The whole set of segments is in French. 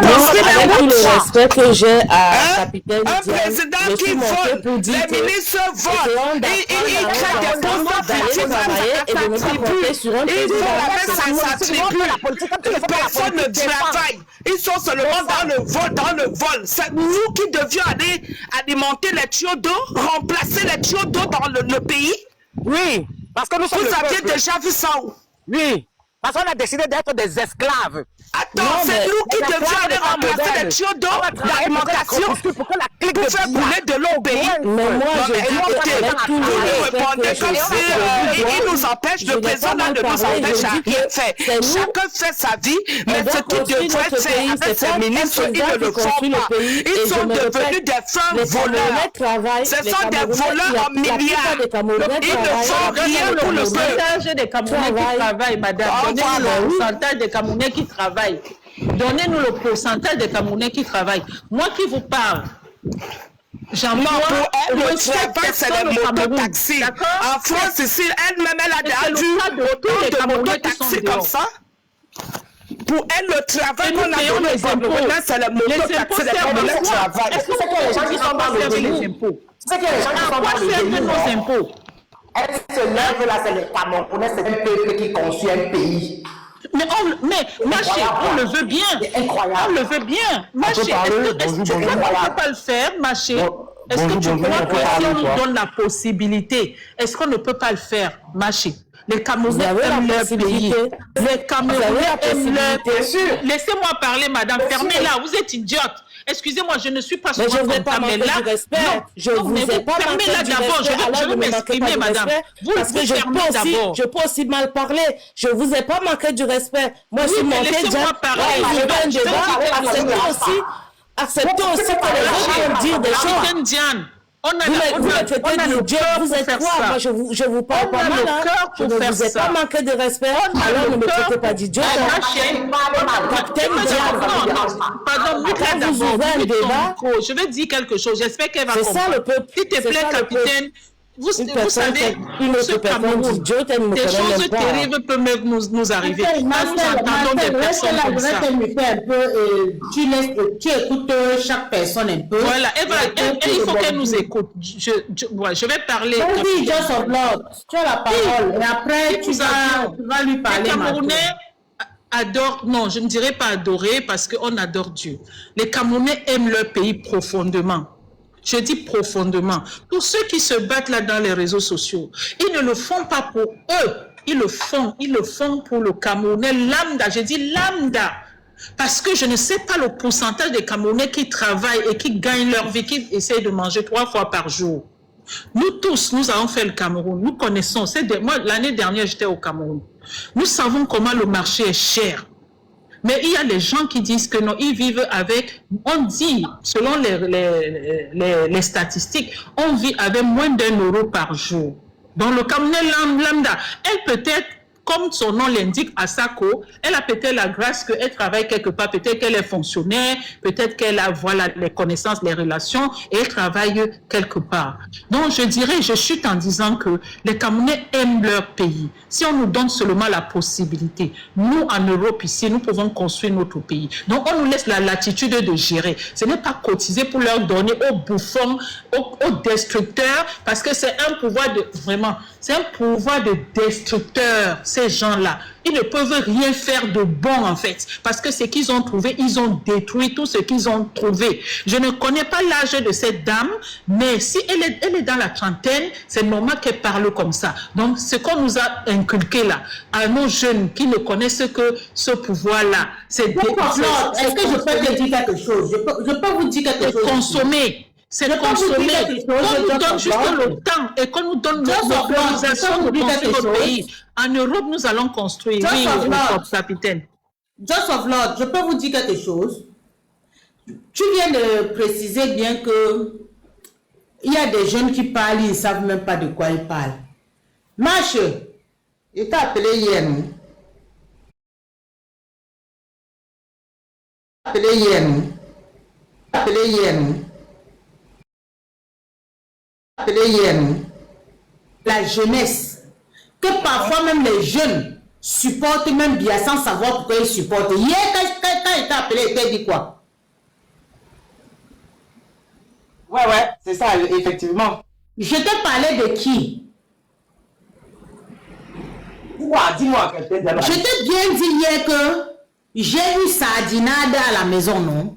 construit les Avec tout routes. le respect que j'ai à Capitaine Un Diane, président je qui suis monté pour vole, dire les que ministres volent, il crée des postes fictifs et de ne pas compter sur un ils président. font avec sa tribu. Personne ne travaille. Ils sont seulement dans le vol. C'est nous qui devions aller alimenter les tuyaux d'eau, remplacer les tuyaux d'eau dans le pays. Oui, parce que nous sommes Vous aviez déjà vu ça où? Oui, parce qu'on a décidé d'être des esclaves. Attends, c'est nous qui devions aller remplacer les tuyaux d'eau d'alimentation pour faire couler de l'eau au pays. Mais moi, je dis que vous nous répondez comme si il nous empêche, le président là ne nous empêche à rien faire. Chacun fait sa vie, mais ce qui devrait être fait avec ces ministres, ils ne le font pas. Ils sont devenus des fins voleurs. Ce sont des voleurs en milliards. Ils ne font rien pour le pourcentage des Camerounais qui travaillent, madame. Donnez-nous le pourcentage des Camerounais qui travaillent. Donnez-nous le pourcentage des Camerounais qui travaillent. Moi qui vous parle, non, pour elle, le travail, c'est les mototaxis. En France, ici, elle-même, elle a déjà vu autant de mototaxis comme ça. Pour elle, le travail qu'on a donné aux Camerounais, c'est les mototaxis. Les Camerounais travaillent. Est-ce que c'est les gens qui sont dans les impôts? C'est que les gens qui sont dans nos impôts. Elle se lève là, c'est les Camerounais, c'est un peuple qui construit un pays. Mais ma chère, on le veut bien. Incroyable. On le veut bien. Ma chère, est-ce que tu ne peux pas le faire, ma chère? Est-ce que tu crois que si on nous donne la possibilité, est-ce qu'on ne peut pas le faire, ma chère? Les Camerounais aiment leur pays. Les Camerounais aiment leur pays. Laissez-moi parler, madame. Fermez-la, vous êtes idiote. Excusez-moi, je ne suis pas souvent comme ça, mais là, je vous ai pas fermez-la d'abord. Je veux m'exprimer, madame. Parce que je peux aussi mal parler. Je vous ai pas manqué du respect. Moi, je suis monté laissez-moi parler. Acceptez aussi que les gens peuvent dire des choses. Diane, vous êtes quoi? Moi, je vous parle pas mal. Je ne vous ai pas manqué de respect. Alors, ne me traitez pas d'idiot. Pardon, je vais dire quelque chose. J'espère qu'elle va comprendre. S'il te plaît, capitaine, vous savez, ce Cameroun, des choses terribles peuvent nous arriver. Quand nous entendons des personnes comme ça. Tu écoutes chaque personne un peu. Voilà, il faut qu'elle nous écoute. Je vais parler. Vas-y, Just of Lord, tu as la parole. Et après, tu vas lui parler. Les Camerounais adorent, non, je ne dirais pas adorer parce qu'on adore Dieu. Les Camerounais aiment leur pays profondément. Je dis profondément. Tous ceux qui se battent là dans les réseaux sociaux, ils ne le font pas pour eux. Ils le font pour le Camerounais lambda. Je dis lambda. Parce que je ne sais pas le pourcentage des Camerounais qui travaillent et qui gagnent leur vie, qui essayent de manger 3 fois par jour. Nous tous, nous avons fait le Cameroun. Nous connaissons. Moi, l'année dernière, j'étais au Cameroun. Nous savons comment le marché est cher. Mais il y a les gens qui disent que non, ils vivent avec, on dit, selon les statistiques, on vit avec moins d'1 € par jour. Donc le Camerounais lambda, elle peut-être, comme son nom l'indique, Asako, elle a peut-être la grâce qu'elle travaille quelque part, peut-être qu'elle est fonctionnaire, peut-être qu'elle a voilà, les connaissances, les relations, et elle travaille quelque part. Donc je dirais, je chute en disant que les Camerounais aiment leur pays. Si on nous donne seulement la possibilité, nous en Europe ici, nous pouvons construire notre pays. Donc on nous laisse la latitude de gérer. Ce n'est pas cotiser pour leur donner aux bouffons, aux destructeurs, parce que c'est un pouvoir de, vraiment, c'est un pouvoir de destructeur. Ces gens-là, ils ne peuvent rien faire de bon en fait, parce que ce qu'ils ont trouvé, ils ont détruit tout ce qu'ils ont trouvé. Je ne connais pas l'âge de cette dame, mais si elle est dans la trentaine, c'est normal qu'elle parle comme ça. Donc, ce qu'on nous a inculqué là, à nos jeunes qui ne connaissent que ce pouvoir-là, c'est est-ce que je peux te dire quelque chose? Je peux vous dire quelque chose? Consommer. C'est consommer. Qu'on nous donne juste le temps et qu'on nous donne l'organisation de construire notre pays. En Europe, nous allons construire. Oui, capitaine. Just of Lord, je peux vous dire quelque chose? Tu viens de préciser bien que il y a des jeunes qui parlent, ils ne savent même pas de quoi ils parlent. Marche, il t'a appelé hier. La jeunesse, que parfois même les jeunes supportent même bien sans savoir pourquoi ils supportent. Hier, quand il t'a appelé, il t'a dit quoi? Ouais, c'est ça, effectivement. Je t'ai parlé de qui? Dis-moi. Je t'ai bien dit hier que j'ai eu sardinade à la maison, non?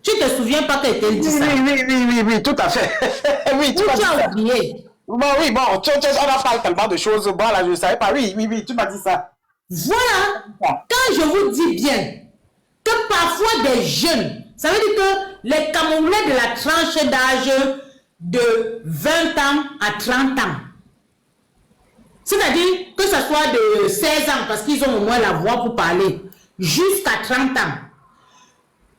Tu te souviens pas qu'elle t'a dit ça? Oui, tout à fait. Oui, tu as oublié. Bon, on a parlé tellement de choses. Bon, là, je ne savais pas. Oui, tu m'as dit ça. Voilà. Quand je vous dis bien que parfois des jeunes, ça veut dire que les Camerounais de la tranche d'âge de 20 ans à 30 ans, c'est-à-dire que ce soit de 16 ans, parce qu'ils ont au moins la voix pour parler, jusqu'à 30 ans.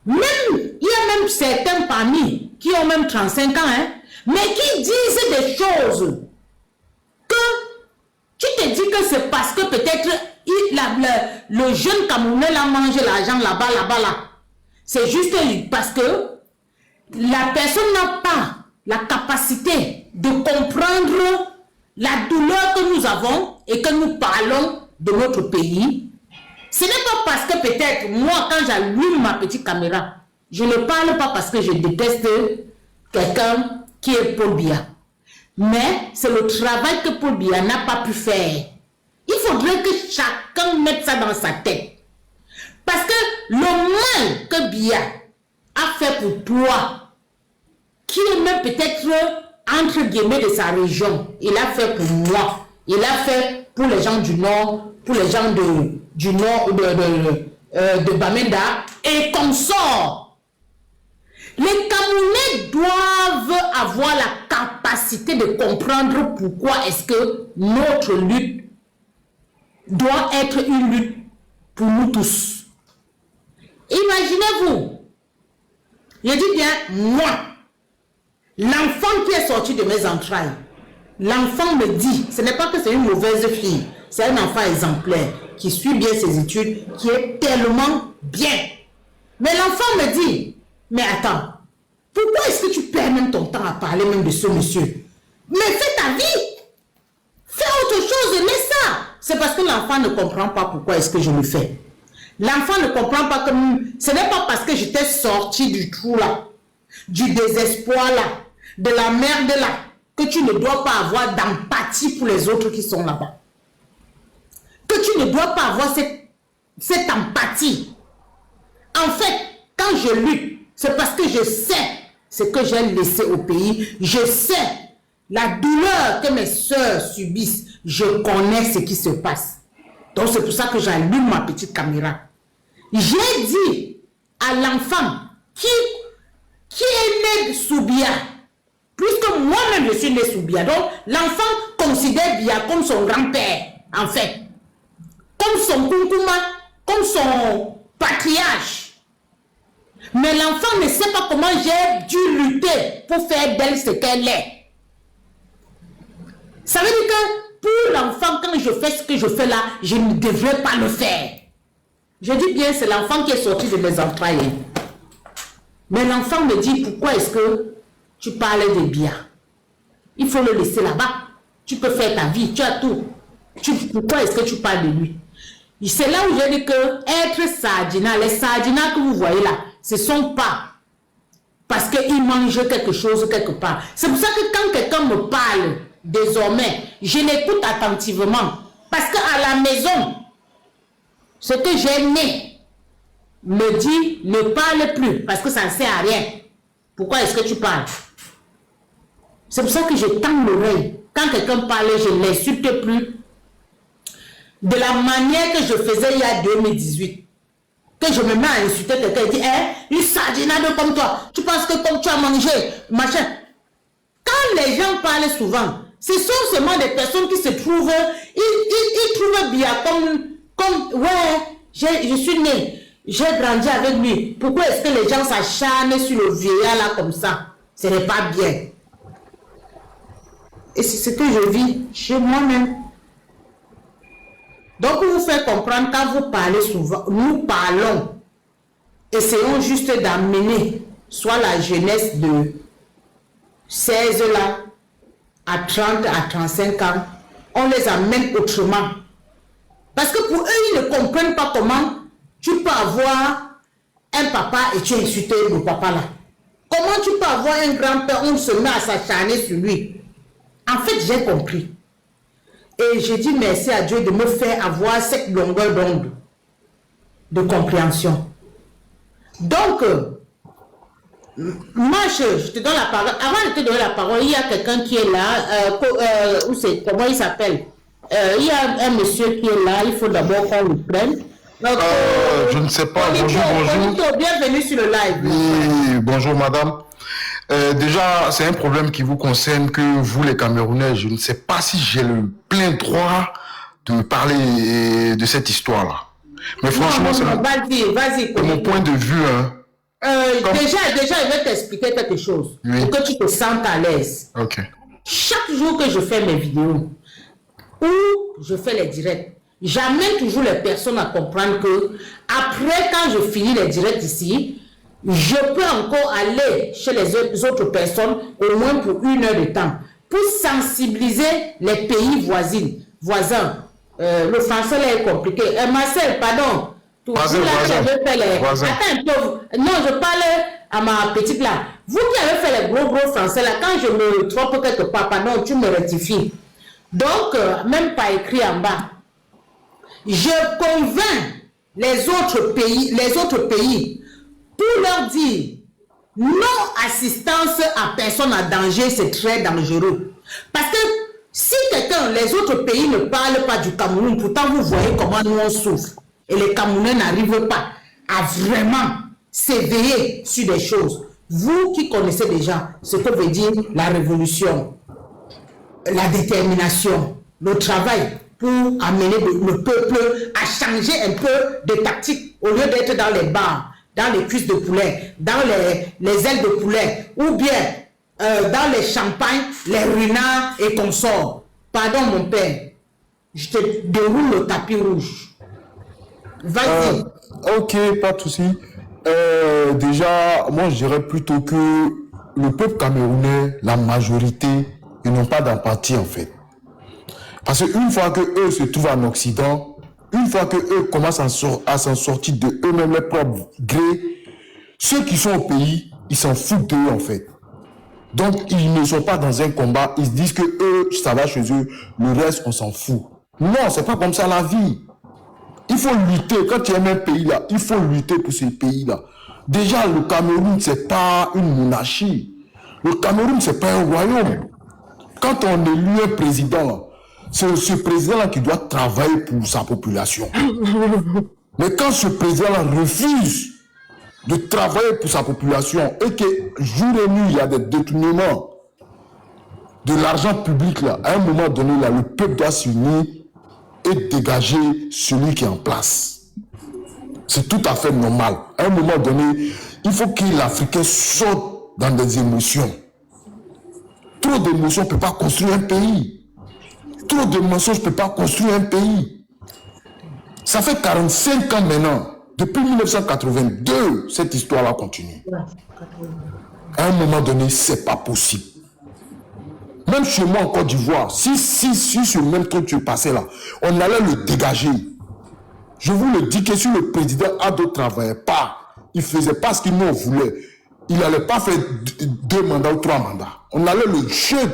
Même, il y a même certains parmi qui ont même 35 ans, hein, mais qui disent des choses que tu te dis que c'est parce que peut-être le jeune Camerounais l'a mangé l'argent là. C'est juste parce que la personne n'a pas la capacité de comprendre la douleur que nous avons et que nous parlons de notre pays. Ce n'est pas parce que peut-être moi, quand j'allume ma petite caméra, je ne parle pas parce que je déteste quelqu'un qui est Paul Biya. Mais c'est le travail que Paul Biya n'a pas pu faire. Il faudrait que chacun mette ça dans sa tête. Parce que le mal que Biya a fait pour toi, qui est même peut-être entre guillemets de sa région, il a fait pour moi, il a fait pour les gens du Nord, pour les gens du Nord, de Bamenda et consorts. Les Camerounais doivent avoir la capacité de comprendre pourquoi est-ce que notre lutte doit être une lutte pour nous tous. Imaginez-vous, je dis bien moi, l'enfant qui est sorti de mes entrailles, l'enfant me dit, ce n'est pas que c'est une mauvaise fille, c'est un enfant exemplaire qui suit bien ses études, qui est tellement bien. Mais l'enfant me dit, mais attends, pourquoi est-ce que tu perds même ton temps à parler même de ce monsieur? Mais fais ta vie, fais autre chose, laisse ça. C'est parce que l'enfant ne comprend pas pourquoi est-ce que je le fais. L'enfant ne comprend pas que ce n'est pas parce que j'étais sorti du trou là, du désespoir là, de la merde là, que tu ne dois pas avoir d'empathie pour les autres qui sont là-bas. Que tu ne dois pas avoir cette empathie. En fait, quand je lutte, c'est parce que je sais ce que j'ai laissé au pays. Je sais la douleur que mes soeurs subissent. Je connais ce qui se passe. Donc c'est pour ça que j'allume ma petite caméra. J'ai dit à l'enfant qui est né sous Biya, puisque moi-même je suis né sous Biya, donc l'enfant considère Biya comme son grand-père, en fait. Comme son kunkouma, comme son patriarche. Mais l'enfant ne sait pas comment j'ai dû lutter pour faire d'elle ce qu'elle est. Ça veut dire que pour l'enfant, quand je fais ce que je fais là, je ne devrais pas le faire. Je dis bien, c'est l'enfant qui est sorti de mes entrailles. Mais l'enfant me dit, pourquoi est-ce que tu parlais de Biya? Il faut le laisser là-bas. Tu peux faire ta vie, tu as tout. Pourquoi est-ce que tu parles de lui? C'est là où j'ai dit que être sardina, les sardinas que vous voyez là, ce ne sont pas parce qu'ils mangent quelque chose quelque part. C'est pour ça que quand quelqu'un me parle, désormais, je l'écoute attentivement. Parce qu'à la maison, ce que j'ai né me dit ne parle plus parce que ça ne sert à rien. Pourquoi est-ce que tu parles? C'est pour ça que je tends l'oreille. Quand quelqu'un parle, je ne l'insulte plus. De la manière que je faisais il y a 2018. Que je me mets à insulter quelqu'un et dire, une sardinade comme toi, tu penses que comme tu as mangé, machin. Quand les gens parlent souvent, ce sont seulement des personnes qui se trouvent, ils trouvent bien comme ouais, je suis né, j'ai grandi avec lui. Pourquoi est-ce que les gens s'acharnent sur le vieillard là comme ça? Ce n'est pas bien. Et c'est ce que je vis chez moi-même. Donc, pour vous faire comprendre, quand vous parlez souvent, nous parlons, essayons juste d'amener soit la jeunesse de 16 là, à 30, à 35 ans, on les amène autrement. Parce que pour eux, ils ne comprennent pas comment tu peux avoir un papa et tu insultes le papa là? Comment tu peux avoir un grand-père, on se met à s'acharner sur lui? En fait, j'ai compris. Et j'ai dit merci à Dieu de me faire avoir cette longueur d'onde de compréhension. Donc, moi, je te donne la parole. Avant de te donner la parole, il y a quelqu'un qui est là. Comment il s'appelle? Il y a un monsieur qui est là. Il faut d'abord qu'on le prenne. Donc, je ne sais pas. Bonjour. Bienvenue sur le live. Oui, bonjour madame. Déjà, c'est un problème qui vous concerne que vous les Camerounais. Je ne sais pas si j'ai le plein droit de parler de cette histoire-là. Mais franchement, c'est mon point de vue. Hein. Déjà, je vais t'expliquer quelque chose pour que tu te sentes à l'aise. Ok. Chaque jour que je fais mes vidéos ou je fais les directs, j'amène toujours les personnes à comprendre que après, quand je finis les directs ici, je peux encore aller chez les autres personnes au moins pour 1 heure de temps pour sensibiliser les pays voisins. Le français là est compliqué. Marcel, pardon. Attends un peu. Non, je parle à ma petite là. Vous qui avez fait les gros français là, quand je me trompe quelque part, pardon, tu me rectifies. Donc, même pas écrit en bas. Je convainc les autres pays pour leur dire non-assistance à personne en danger, c'est très dangereux. Parce que si les autres pays ne parlent pas du Cameroun, pourtant vous voyez comment nous on souffre. Et les Camerounais n'arrivent pas à vraiment s'éveiller sur des choses. Vous qui connaissez déjà ce que veut dire la révolution, la détermination, le travail pour amener le peuple à changer un peu de tactique au lieu d'être dans les bars, dans les cuisses de poulet, dans les ailes de poulet, ou bien dans les champagnes, les renards et consorts. Pardon mon père, je te déroule le tapis rouge. Vas-y. Ok, pas de souci. Déjà, moi je dirais plutôt que le peuple camerounais, la majorité, ils n'ont pas d'empathie en fait. Parce qu'une fois qu'eux se trouvent en Occident, une fois qu'eux commencent à s'en sortir de eux-mêmes, leur propre gré, ceux qui sont au pays, ils s'en foutent d'eux en fait. Donc ils ne sont pas dans un combat, ils se disent que eux, ça va chez eux, le reste on s'en fout. Non, c'est pas comme ça la vie. Il faut lutter, quand tu aimes un pays là, il faut lutter pour ce pays là. Déjà le Cameroun c'est pas une monarchie. Le Cameroun c'est pas un royaume. Quand on élit un président, c'est ce président-là qui doit travailler pour sa population. Mais quand ce président-là refuse de travailler pour sa population et que jour et nuit, il y a des détournements de l'argent public, là, à un moment donné, là, le peuple doit s'unir et dégager celui qui est en place. C'est tout à fait normal. À un moment donné, il faut que l'Africain sorte dans des émotions. Trop d'émotions ne peut pas construire un pays. Trop de mensonges ne peut pas construire un pays. Ça fait 45 ans maintenant. Depuis 1982, cette histoire-là continue. À un moment donné, c'est pas possible. Même chez moi en Côte d'Ivoire, si ce même truc tu passais là, on allait le dégager. Je vous le dis que si le président Ado ne travaillait pas, il ne faisait pas ce qu'il nous voulait, il n'allait pas faire 2 mandats ou 3 mandats. On allait le jeter.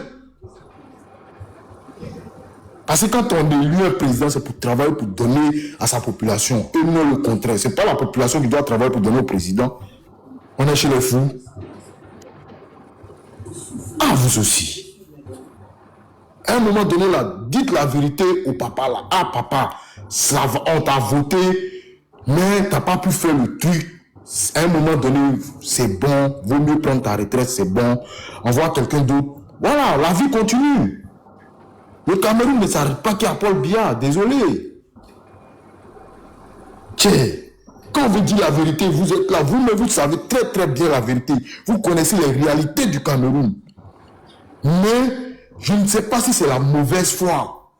Parce que quand on élit un président, c'est pour travailler, pour donner à sa population. Et non le contraire. Ce n'est pas la population qui doit travailler pour donner au président. On est chez les fous. Ah, vous aussi. À un moment donné, là, dites la vérité au papa, là. Ah, papa, on t'a voté, mais tu n'as pas pu faire le truc. À un moment donné, c'est bon. Vaut mieux prendre ta retraite, c'est bon. Envoie quelqu'un d'autre. Voilà, la vie continue. Le Cameroun ne s'arrête pas qu'il y a Paul Biya, désolé. Tiens, quand on vous dit la vérité, vous êtes là, vous savez très très bien la vérité. Vous connaissez les réalités du Cameroun. Mais je ne sais pas si c'est la mauvaise foi.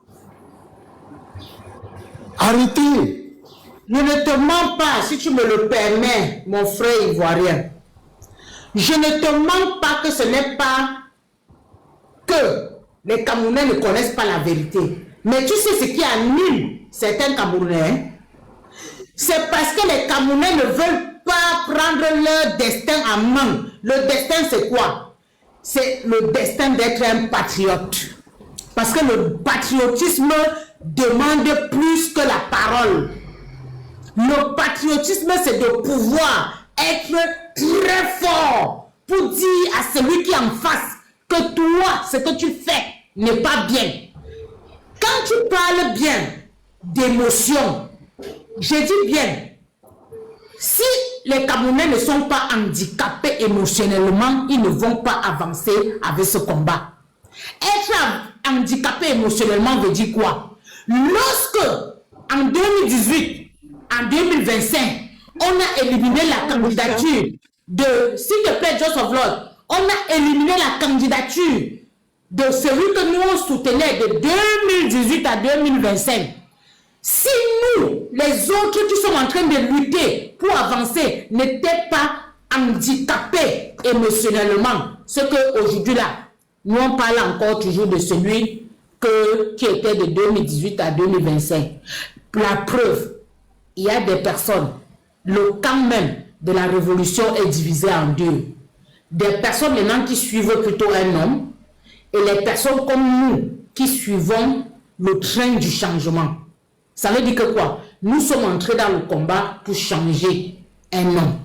Arrêtez. Je ne te mens pas, si tu me le permets, mon frère ivoirien. Je ne te mens pas que ce n'est pas que les Camerounais ne connaissent pas la vérité. Mais tu sais ce qui annule certains Camerounais? c'est parce que les Camerounais ne veulent pas prendre leur destin en main. Le destin, c'est quoi? C'est le destin d'être un patriote. Parce que le patriotisme demande plus que la parole. Le patriotisme, c'est de pouvoir être très fort pour dire à celui qui est en face que toi, ce que tu fais n'est pas bien. Quand tu parles bien d'émotion, je dis bien, si les Camerounais ne sont pas handicapés émotionnellement, ils ne vont pas avancer avec ce combat. Être handicapé émotionnellement veut dire quoi? Lorsque, en 2018, en 2025, on a éliminé la candidature de, s'il te plaît, Joseph Lord, on a éliminé la candidature de celui que nous on soutenait de 2018 à 2025. Si nous, les autres qui sont en train de lutter pour avancer, n'étaient pas handicapés émotionnellement, ce qu'aujourd'hui là, nous on parle encore toujours de celui qui était de 2018 à 2025. La preuve, il y a des personnes, le camp même de la révolution est divisé en deux. Des personnes maintenant qui suivent plutôt un homme et les personnes comme nous qui suivons le train du changement. Ça veut dire que quoi? Nous sommes entrés dans le combat pour changer un homme.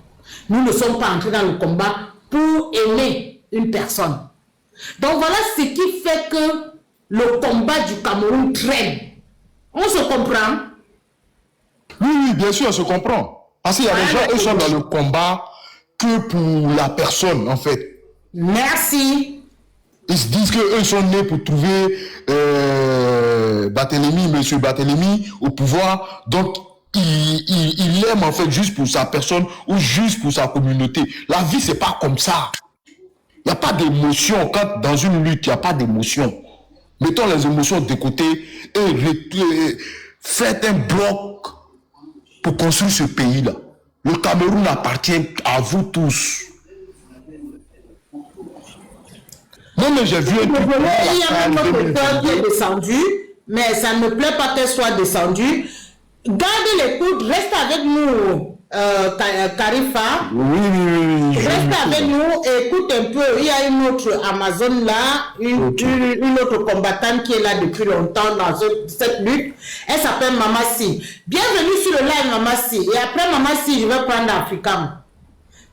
Nous ne sommes pas entrés dans le combat pour aimer une personne. Donc voilà ce qui fait que le combat du Cameroun traîne. On se comprend? Oui, bien sûr, on se comprend. Parce qu'il y a des gens, eux sont dans le combat que pour la personne, en fait. Merci. Ils se disent qu'eux sont nés pour trouver monsieur Barthélemy au pouvoir. Donc, il l'aime en fait juste pour sa personne ou juste pour sa communauté. La vie, c'est pas comme ça. Il n'y a pas d'émotion. Quand dans une lutte, il n'y a pas d'émotion. Mettons les émotions de côté et faites un bloc pour construire ce pays-là. Le Cameroun appartient à vous tous. Non, mais j'ai vu un truc. Il y a même notre peur qui est descendu, mais ça ne me plaît pas qu'elle soit descendue. Garde l'écoute, reste avec nous, Karifa. Oui. Reste avec nous, écoute un peu. Il y a une autre Amazon là, une autre combattante qui est là depuis longtemps dans cette lutte. Elle s'appelle Mamassi. Bienvenue sur le live, Mamassi. Et après Mamassi, je vais prendre Africam.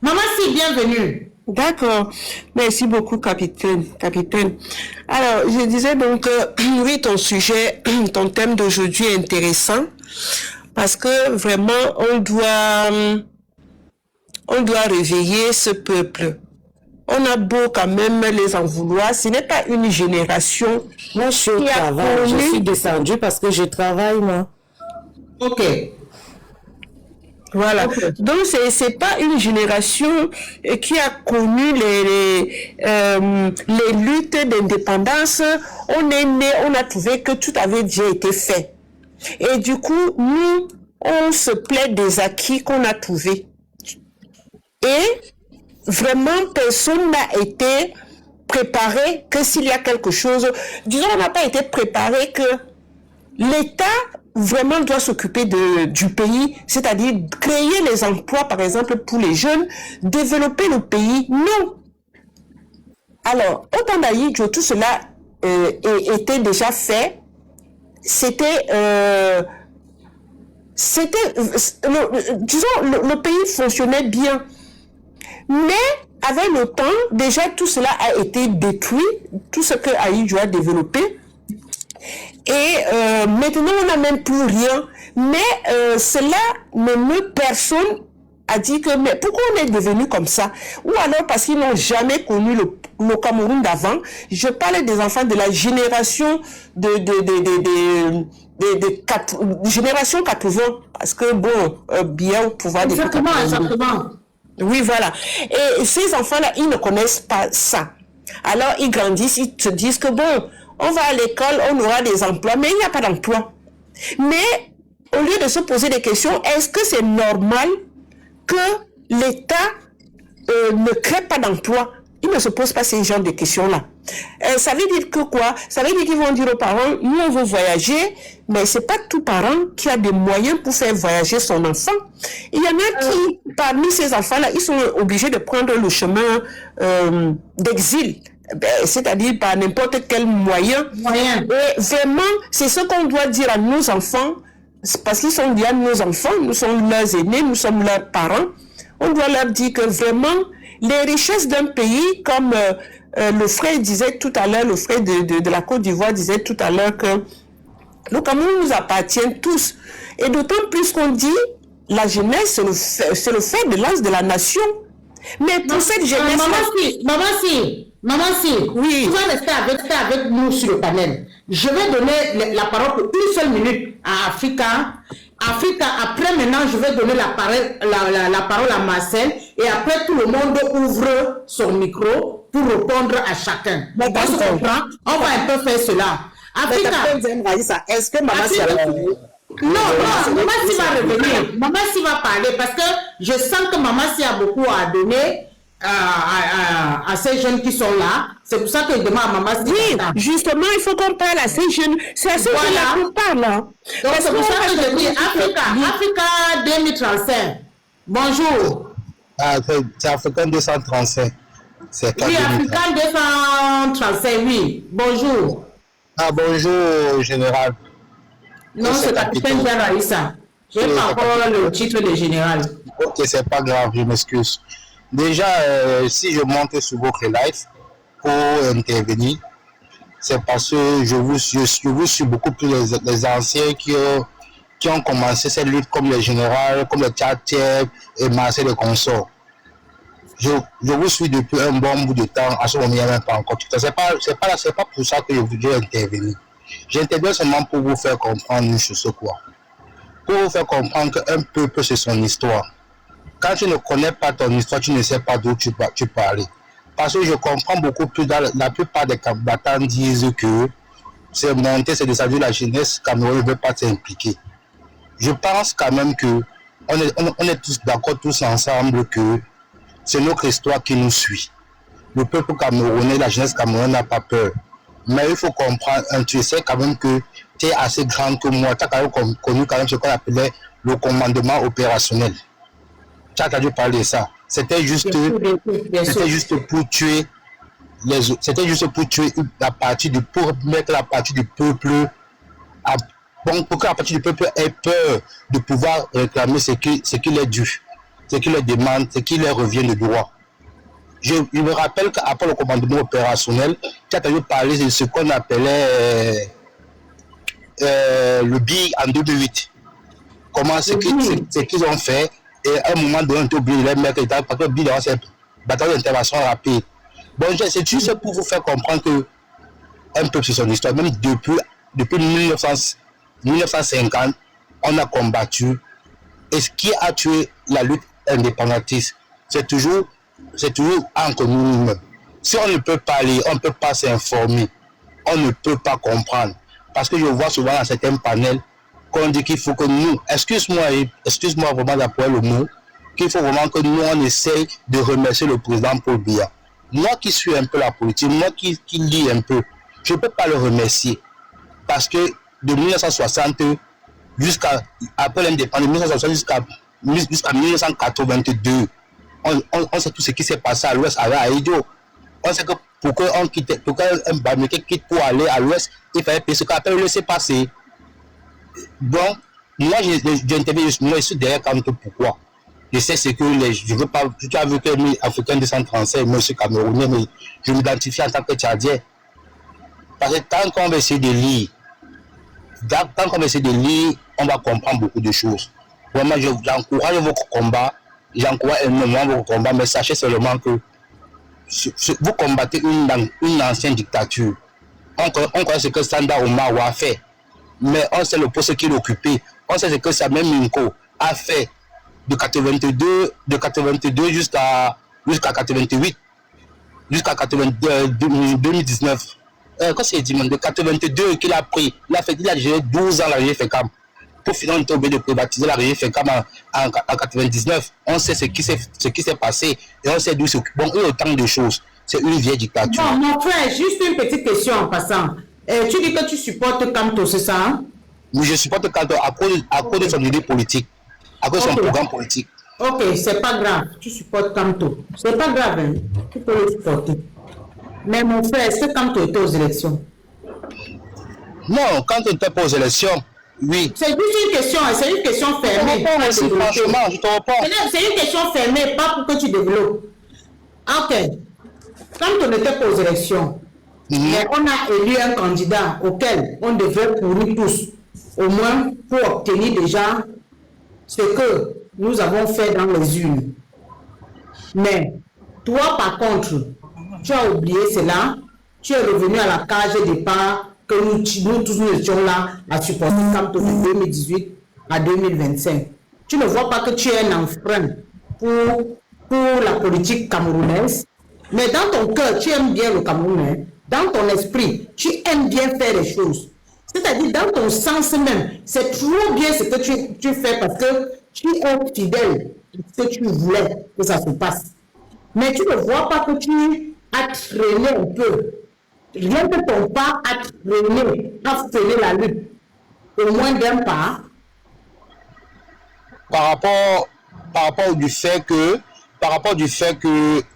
Mamassi, bienvenue. D'accord. Merci beaucoup, capitaine. Alors, je disais donc, oui, ton sujet, ton thème d'aujourd'hui est intéressant parce que vraiment, on doit réveiller ce peuple. On a beau quand même les en vouloir, ce n'est pas une génération. Moi, je suis au travail, je suis descendue parce que je travaille, moi. Ok. Voilà. Okay. Donc c'est pas une génération qui a connu les luttes d'indépendance. On est né, on a trouvé que tout avait déjà été fait. Et du coup, nous, on se plaît des acquis qu'on a trouvés. Et vraiment, personne n'a été préparé que s'il y a quelque chose. Disons, on n'a pas été préparé que l'État vraiment doit s'occuper du pays, c'est-à-dire créer les emplois, par exemple, pour les jeunes, développer le pays. Non. Alors, au temps d'Aïdjo, tout cela était déjà fait. Le pays fonctionnait bien. Mais, avec le temps, déjà, tout cela a été détruit, tout ce que Aïdjo a développé. Et maintenant, on n'a même plus rien. Mais cela ne me personne a dit que, mais pourquoi on est devenu comme ça? Ou alors parce qu'ils n'ont jamais connu le Cameroun d'avant. Je parle des enfants de la génération génération 80. Parce que bon, bien au pouvoir des exactement. Oui, voilà. Et ces enfants-là, ils ne connaissent pas ça. Alors, ils grandissent, ils se disent que bon, on va à l'école, on aura des emplois, mais il n'y a pas d'emploi. Mais, au lieu de se poser des questions, est-ce que c'est normal que l'État ne crée pas d'emploi? Ils ne se posent pas ces genres de questions-là. Ça veut dire que quoi? Ça veut dire qu'ils vont dire aux parents, nous on veut voyager, mais c'est pas tout parent qui a des moyens pour faire voyager son enfant. Il y en a qui, parmi ces enfants-là, ils sont obligés de prendre le chemin d'exil. C'est-à-dire par n'importe quel moyen. Et vraiment, c'est ce qu'on doit dire à nos enfants, parce qu'ils sont bien nos enfants, nous sommes leurs aînés, nous sommes leurs parents. On doit leur dire que vraiment, les richesses d'un pays, comme le frère disait tout à l'heure, le frère de la Côte d'Ivoire disait tout à l'heure que le Cameroun nous appartient tous. Et d'autant plus qu'on dit, la jeunesse, c'est le fer de lance de la nation. Mais pour cette jeunesse... Maman, oui. Tu vas rester avec nous sur le panel. Je vais donner la parole pour une seule minute à Africa. Après maintenant, je vais donner la parole à Marcel. Et après, tout le monde ouvre son micro pour répondre à chacun. On va un peu faire cela. Africa. Est-ce que Maman s'y va Non, Maman s'y va revenir. Maman s'y va parler parce que je sens que Maman s'y a beaucoup à donner. À ces jeunes qui sont là, c'est pour ça que je demande à Maman. Oui, justement, il faut qu'on parle à ces jeunes. C'est à ces jeunes-là qu'on parle. Hein. Donc c'est pour ça que je dis Africa 2035. Bonjour. C'est Africa 235. Oui, Africa 235, oui. Bonjour. Bonjour, général. Non, c'est capitaine Raïssa. Je n'ai pas encore le titre de général. Ok, c'est pas grave, je m'excuse. Déjà, si je monte sur votre live pour intervenir, c'est parce que je vous suis beaucoup plus les anciens qui ont commencé cette lutte comme les généraux, comme le Tchad et Marcel de Consort. Je vous suis depuis un bon bout de temps, à ce moment il n'y a même pas encore tout ça. C'est pas pour ça que je voudrais intervenir. J'interviens seulement pour vous faire comprendre une chose quoi. Pour vous faire comprendre qu'un peuple c'est son histoire. Quand tu ne connais pas ton histoire, tu ne sais pas d'où tu parles. Parce que je comprends beaucoup plus, la plupart des combattants disent que c'est monter, c'est descendu, la jeunesse camerounaise ne veut pas s'impliquer. Je pense quand même que on est tous d'accord, tous ensemble, que c'est notre histoire qui nous suit. Le peuple camerounais, la jeunesse camerounaise n'a pas peur. Mais il faut comprendre, tu sais quand même que tu es assez grand que moi, tu as quand même connu quand même ce qu'on appelait le commandement opérationnel. Tu as entendu parler de ça. C'était juste pour tuer les autres. C'était juste pour tuer pour mettre la partie du peuple pour que la partie du peuple ait peur de pouvoir réclamer ce qui leur est dû, ce qui leur demande, ce qui leur revient de droit. Je me rappelle qu'après le commandement opérationnel, tu as entendu parler de ce qu'on appelait le BIG en 2008. Comment ce qu'ils ont fait. Et à un moment donné, on a oublié les mecs, parce que le BIG c'est bataille d'intervention rapide. Bon, c'est juste pour vous faire comprendre que un peu sur son histoire, même depuis 1950, on a combattu. Et ce qui a tué la lutte indépendantiste, c'est toujours entre nous-mêmes. Si on ne peut pas lire, on ne peut pas s'informer, on ne peut pas comprendre. Parce que je vois souvent dans certains panels qu'on dit qu'il faut que nous, excuse-moi vraiment d'appuyer le mot, qu'il faut vraiment que nous, on essaye de remercier le président Paul Biya. Moi qui suis un peu la politique, moi qui lis un peu, je ne peux pas le remercier. Parce que de 1960 jusqu'à après l'indépendance, jusqu'à 1982, on sait tout ce qui s'est passé à l'ouest avec Aïdio. On sait que pour qu'un Bamileke quitte pour aller à l'ouest, il fallait payer ce qu'on appelle le laisser-passer. Donc, moi, j'interviens, moi, je suis derrière quand pourquoi. Je sais ce que je veux pas, tu as vu que les Africains 235, moi, je suis Camerounais, mais je m'identifie en tant que Tchadien. Parce que tant qu'on va essayer de lire, on va comprendre beaucoup de choses. Vraiment, j'encourage votre combat, j'encourage énormément votre combat, mais sachez seulement que vous combattez une ancienne dictature. On connaît ce que Sanda Omar a fait, mais on sait le poste qu'il occupait. On sait ce que Samuel Minko a fait de 82 jusqu'à 88, jusqu'à 2019. Quand c'est dit, de 82 qu'il a pris, il a géré 12 ans la régie FECAM. Pour finalement, il obligé de privatiser la régie FECAM en 99. On sait ce qui s'est passé et on sait d'où c'est. Bon, il y a autant de choses. C'est une vieille dictature. Bon, mon frère, juste une petite question en passant. Tu dis que tu supportes Kamto, c'est ça? Hein? Oui, je supporte Kamto à cause de son idée politique, à cause de son programme politique. Ok, c'est pas grave. Tu supportes Kamto. C'est pas grave, hein? Tu peux le supporter. Mais mon frère, est-ce que Kamto était aux élections? Non, Kamto n'était pas aux élections. Oui. C'est juste une question, c'est une question fermée. Franchement, je te réponds. C'est une question fermée, pas pour que tu développes. Ok. Quand on n'était pas aux élections, mais on a élu un candidat auquel on devait courir tous, au moins pour obtenir déjà ce que nous avons fait dans les urnes. Mais toi, par contre, tu as oublié cela, tu es revenu à la cage de départ que nous tous nous étions là à supporter Kamto de 2018 à 2025. Tu ne vois pas que tu es un enfreint pour la politique camerounaise, mais dans ton cœur, tu aimes bien le Cameroun, dans ton esprit, tu aimes bien faire les choses. C'est-à-dire, dans ton sens même, c'est trop bien ce que tu fais parce que tu es fidèle à ce que tu voulais que ça se passe. Mais tu ne vois pas que tu as traîné un peu. Rien que ton pas a traîné, a freiner la lutte, au moins d'un pas. Par rapport du fait que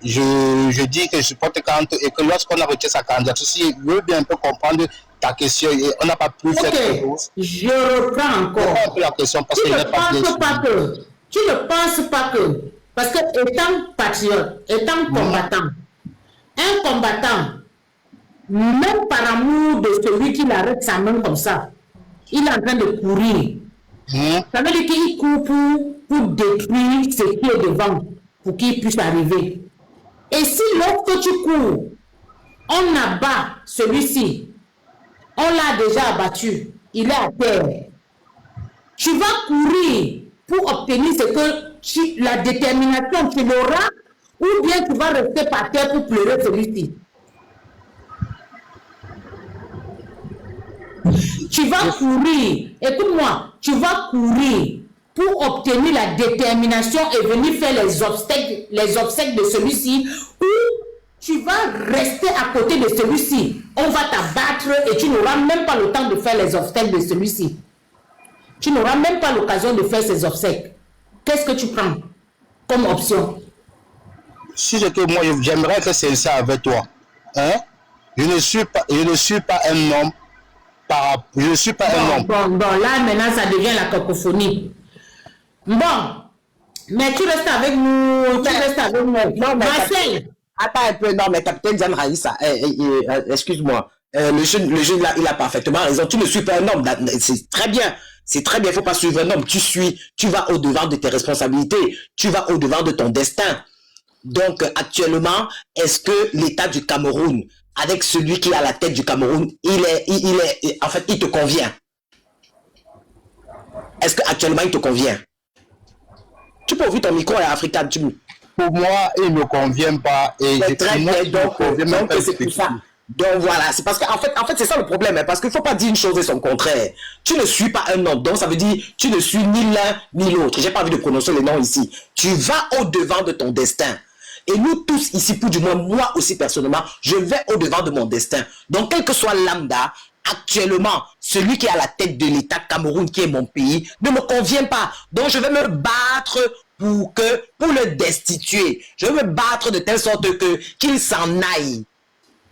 je dis que je supporte Kamto et que lorsqu'on a retiré sa candidature, si je veux bien un peu comprendre ta question, et on n'a pas pu faire quelque chose. Je reprends encore. La question parce tu ne penses pas que, parce que étant patriote, étant combattant, un combattant, même par amour de celui qui l'arrête sa main comme ça, il est en train de courir. Ça veut dire qu'il court pour détruire ce qui est devant, pour qu'il puisse arriver. Et si lorsque tu cours, on abat celui-ci, on l'a déjà abattu, il est à terre. Tu vas courir pour obtenir ce que la détermination, tu l'auras, ou bien tu vas rester par terre pour pleurer celui-ci. Tu vas courir, écoute-moi, tu vas courir pour obtenir la détermination et venir faire les obsèques de celui-ci, ou tu vas rester à côté de celui-ci. On va t'abattre et tu n'auras même pas le temps de faire les obsèques de celui-ci. Tu n'auras même pas l'occasion de faire ces obsèques. Qu'est-ce que tu prends comme option? Si j'étais moi, j'aimerais que c'est ça avec toi. Hein? Je ne suis pas un homme. Je ne suis pas un homme. Bon, là maintenant ça devient la cacophonie. Bon, mais tu restes avec nous. Non, mais Marcel. Attends un peu, non, mais capitaine Diane Raïssa, excuse-moi. Le jeune là, il a parfaitement raison. Tu ne suis pas un homme. C'est très bien. C'est très bien. Il ne faut pas suivre un homme. Tu vas au-devant de tes responsabilités. Tu vas au-devant de ton destin. Donc, actuellement, est-ce que l'État du Cameroun, avec celui qui est à la tête du Cameroun, en fait, il te convient? Est-ce qu'actuellement, il te convient? Tu peux ouvrir ton micro à Africa. Pour moi, il ne me convient pas. Et très bien, donc c'est pour ça. Donc voilà, c'est parce qu'en fait c'est ça le problème, hein, parce qu'il ne faut pas dire une chose et son contraire. Tu ne suis pas un homme, donc ça veut dire tu ne suis ni l'un ni l'autre. J'ai pas envie de prononcer les noms ici. Tu vas au-devant de ton destin. Et nous tous ici, pour du moins moi aussi personnellement, je vais au-devant de mon destin. Donc quel que soit lambda, actuellement, celui qui est à la tête de l'État Cameroun, qui est mon pays, ne me convient pas. Donc je vais me battre pour le destituer. Je vais me battre de telle sorte qu'il s'en aille.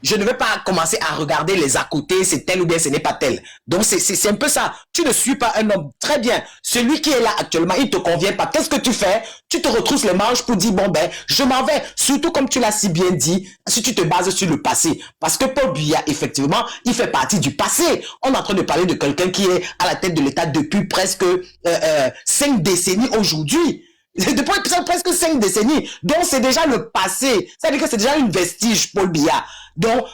Je ne vais pas commencer à regarder les à côté, c'est tel ou bien ce n'est pas tel. Donc c'est un peu ça. Tu ne suis pas un homme. Très bien. Celui qui est là actuellement, il ne te convient pas. Qu'est-ce que tu fais? Tu te retrousses les manches pour dire, bon ben, je m'en vais. Surtout comme tu l'as si bien dit, si tu te bases sur le passé. Parce que Paul Biya, effectivement, il fait partie du passé. On est en train de parler de quelqu'un qui est à la tête de l'État depuis presque 5 décennies aujourd'hui. Depuis presque 5 décennies. Donc, c'est déjà le passé. Ça veut dire que c'est déjà une vestige, Paul Biya. Donc,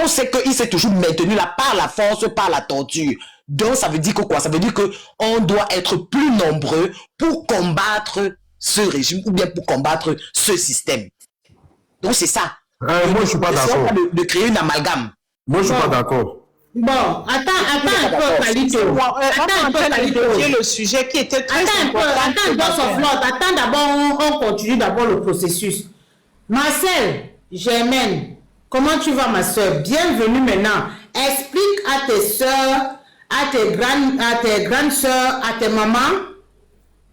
on sait qu'il s'est toujours maintenu là par la force, par la torture. Donc, ça veut dire que quoi? Ça veut dire qu'on doit être plus nombreux pour combattre ce régime ou bien pour combattre ce système. Donc, c'est ça. Moi, je ne suis pas d'accord. De créer une amalgame. Moi, je ne suis pas d'accord. Bon, attends un peu, Kalito. Attends un peu, Kalito. Le sujet qui était très important. Attends d'abord, on continue d'abord le processus. Marcel, Germaine, comment tu vas ma soeur? Bienvenue maintenant. Explique à tes soeurs, à tes grandes soeurs, à tes mamans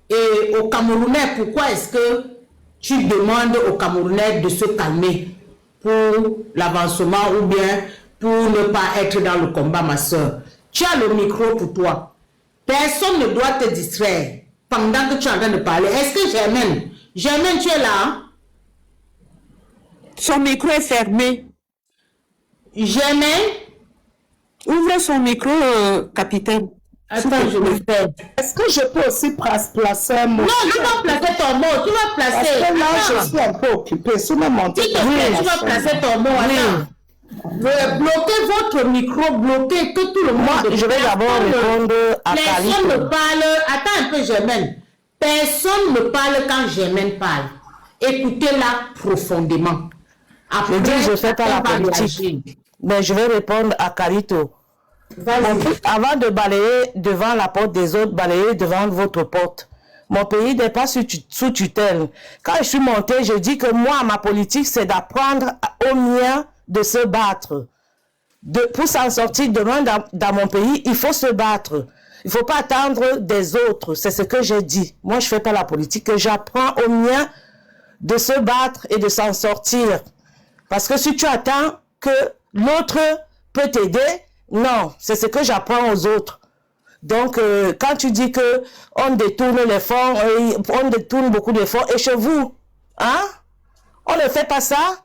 et aux Camerounais pourquoi est-ce que tu demandes aux Camerounais de se calmer pour l'avancement ou bien pour ne pas être dans le combat, ma soeur. Tu as le micro pour toi. Personne ne doit te distraire pendant que tu es en train de parler. Est-ce que Germaine, tu es là? Hein? Son micro est fermé. Germaine? Ouvre son micro, capitaine. Attends, je le fais. Est-ce que je peux aussi placer un mot? Non, tu vas placer ton mot. Tu vas placer. Parce que là, je suis un peu occupée. Sinon, mon tu vas placer ton mot. Attends. Bloquez votre micro, bloquez que tout le monde. Je vais d'abord répondre à Personne ne parle. Attends un peu, Germaine. Personne ne parle quand Germaine parle. Écoutez-la profondément. Après, je ne fais pas la politique. Mais je vais répondre à Carito. Avant de balayer devant la porte des autres, balayez devant votre porte. Mon pays n'est pas sous tutelle. Quand je suis montée, je dis que moi, ma politique, c'est d'apprendre aux miens de se battre. Pour s'en sortir demain dans mon pays, il faut se battre. Il ne faut pas attendre des autres. C'est ce que j'ai dit. Moi, je ne fais pas la politique. J'apprends aux miens de se battre et de s'en sortir. Parce que si tu attends que l'autre peut t'aider, non, c'est ce que j'apprends aux autres. Donc, quand tu dis que on détourne les fonds, on détourne beaucoup de fonds, et chez vous, hein, on ne fait pas ça.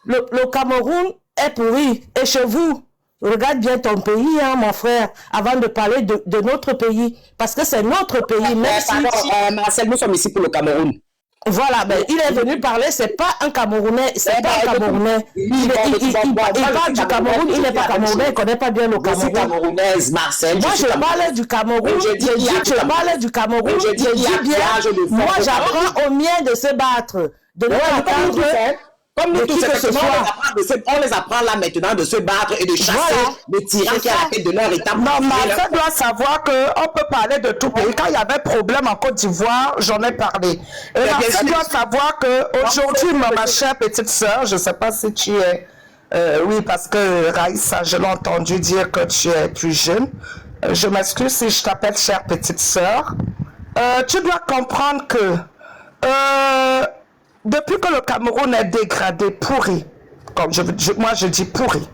Le Cameroun est pourri, et chez vous, regarde bien ton pays, hein, mon frère, avant de parler de notre pays, parce que c'est notre pays. Même si Marcel, nous sommes ici pour le Cameroun. Voilà, ben, il est venu parler, c'est pas un Camerounais, c'est pas un Camerounais. Il parle du Cameroun, il n'est pas Camerounais, il ne connaît pas bien le Cameroun. Je suis camerounaise, Marcel. Moi, je parlais du Cameroun, je parlais du Cameroun, je dis bien, moi, j'apprends aux miens de se battre, de ne pas attendre. Comme nous tous, on les apprend là maintenant de se battre et de chasser les tyrans qui à la tête de leur État. Non, Marcel doit savoir qu'on peut parler de tout pays. Quand il y avait problème en Côte d'Ivoire, j'en ai parlé. Et Marcel doit savoir qu'aujourd'hui, ma chère petite sœur, je ne sais pas si tu es... oui, parce que Raïssa, je l'ai entendu dire que tu es plus jeune. Je m'excuse si je t'appelle chère petite sœur. Tu dois comprendre que... depuis que le Cameroun est dégradé, pourri, comme moi je dis pourri,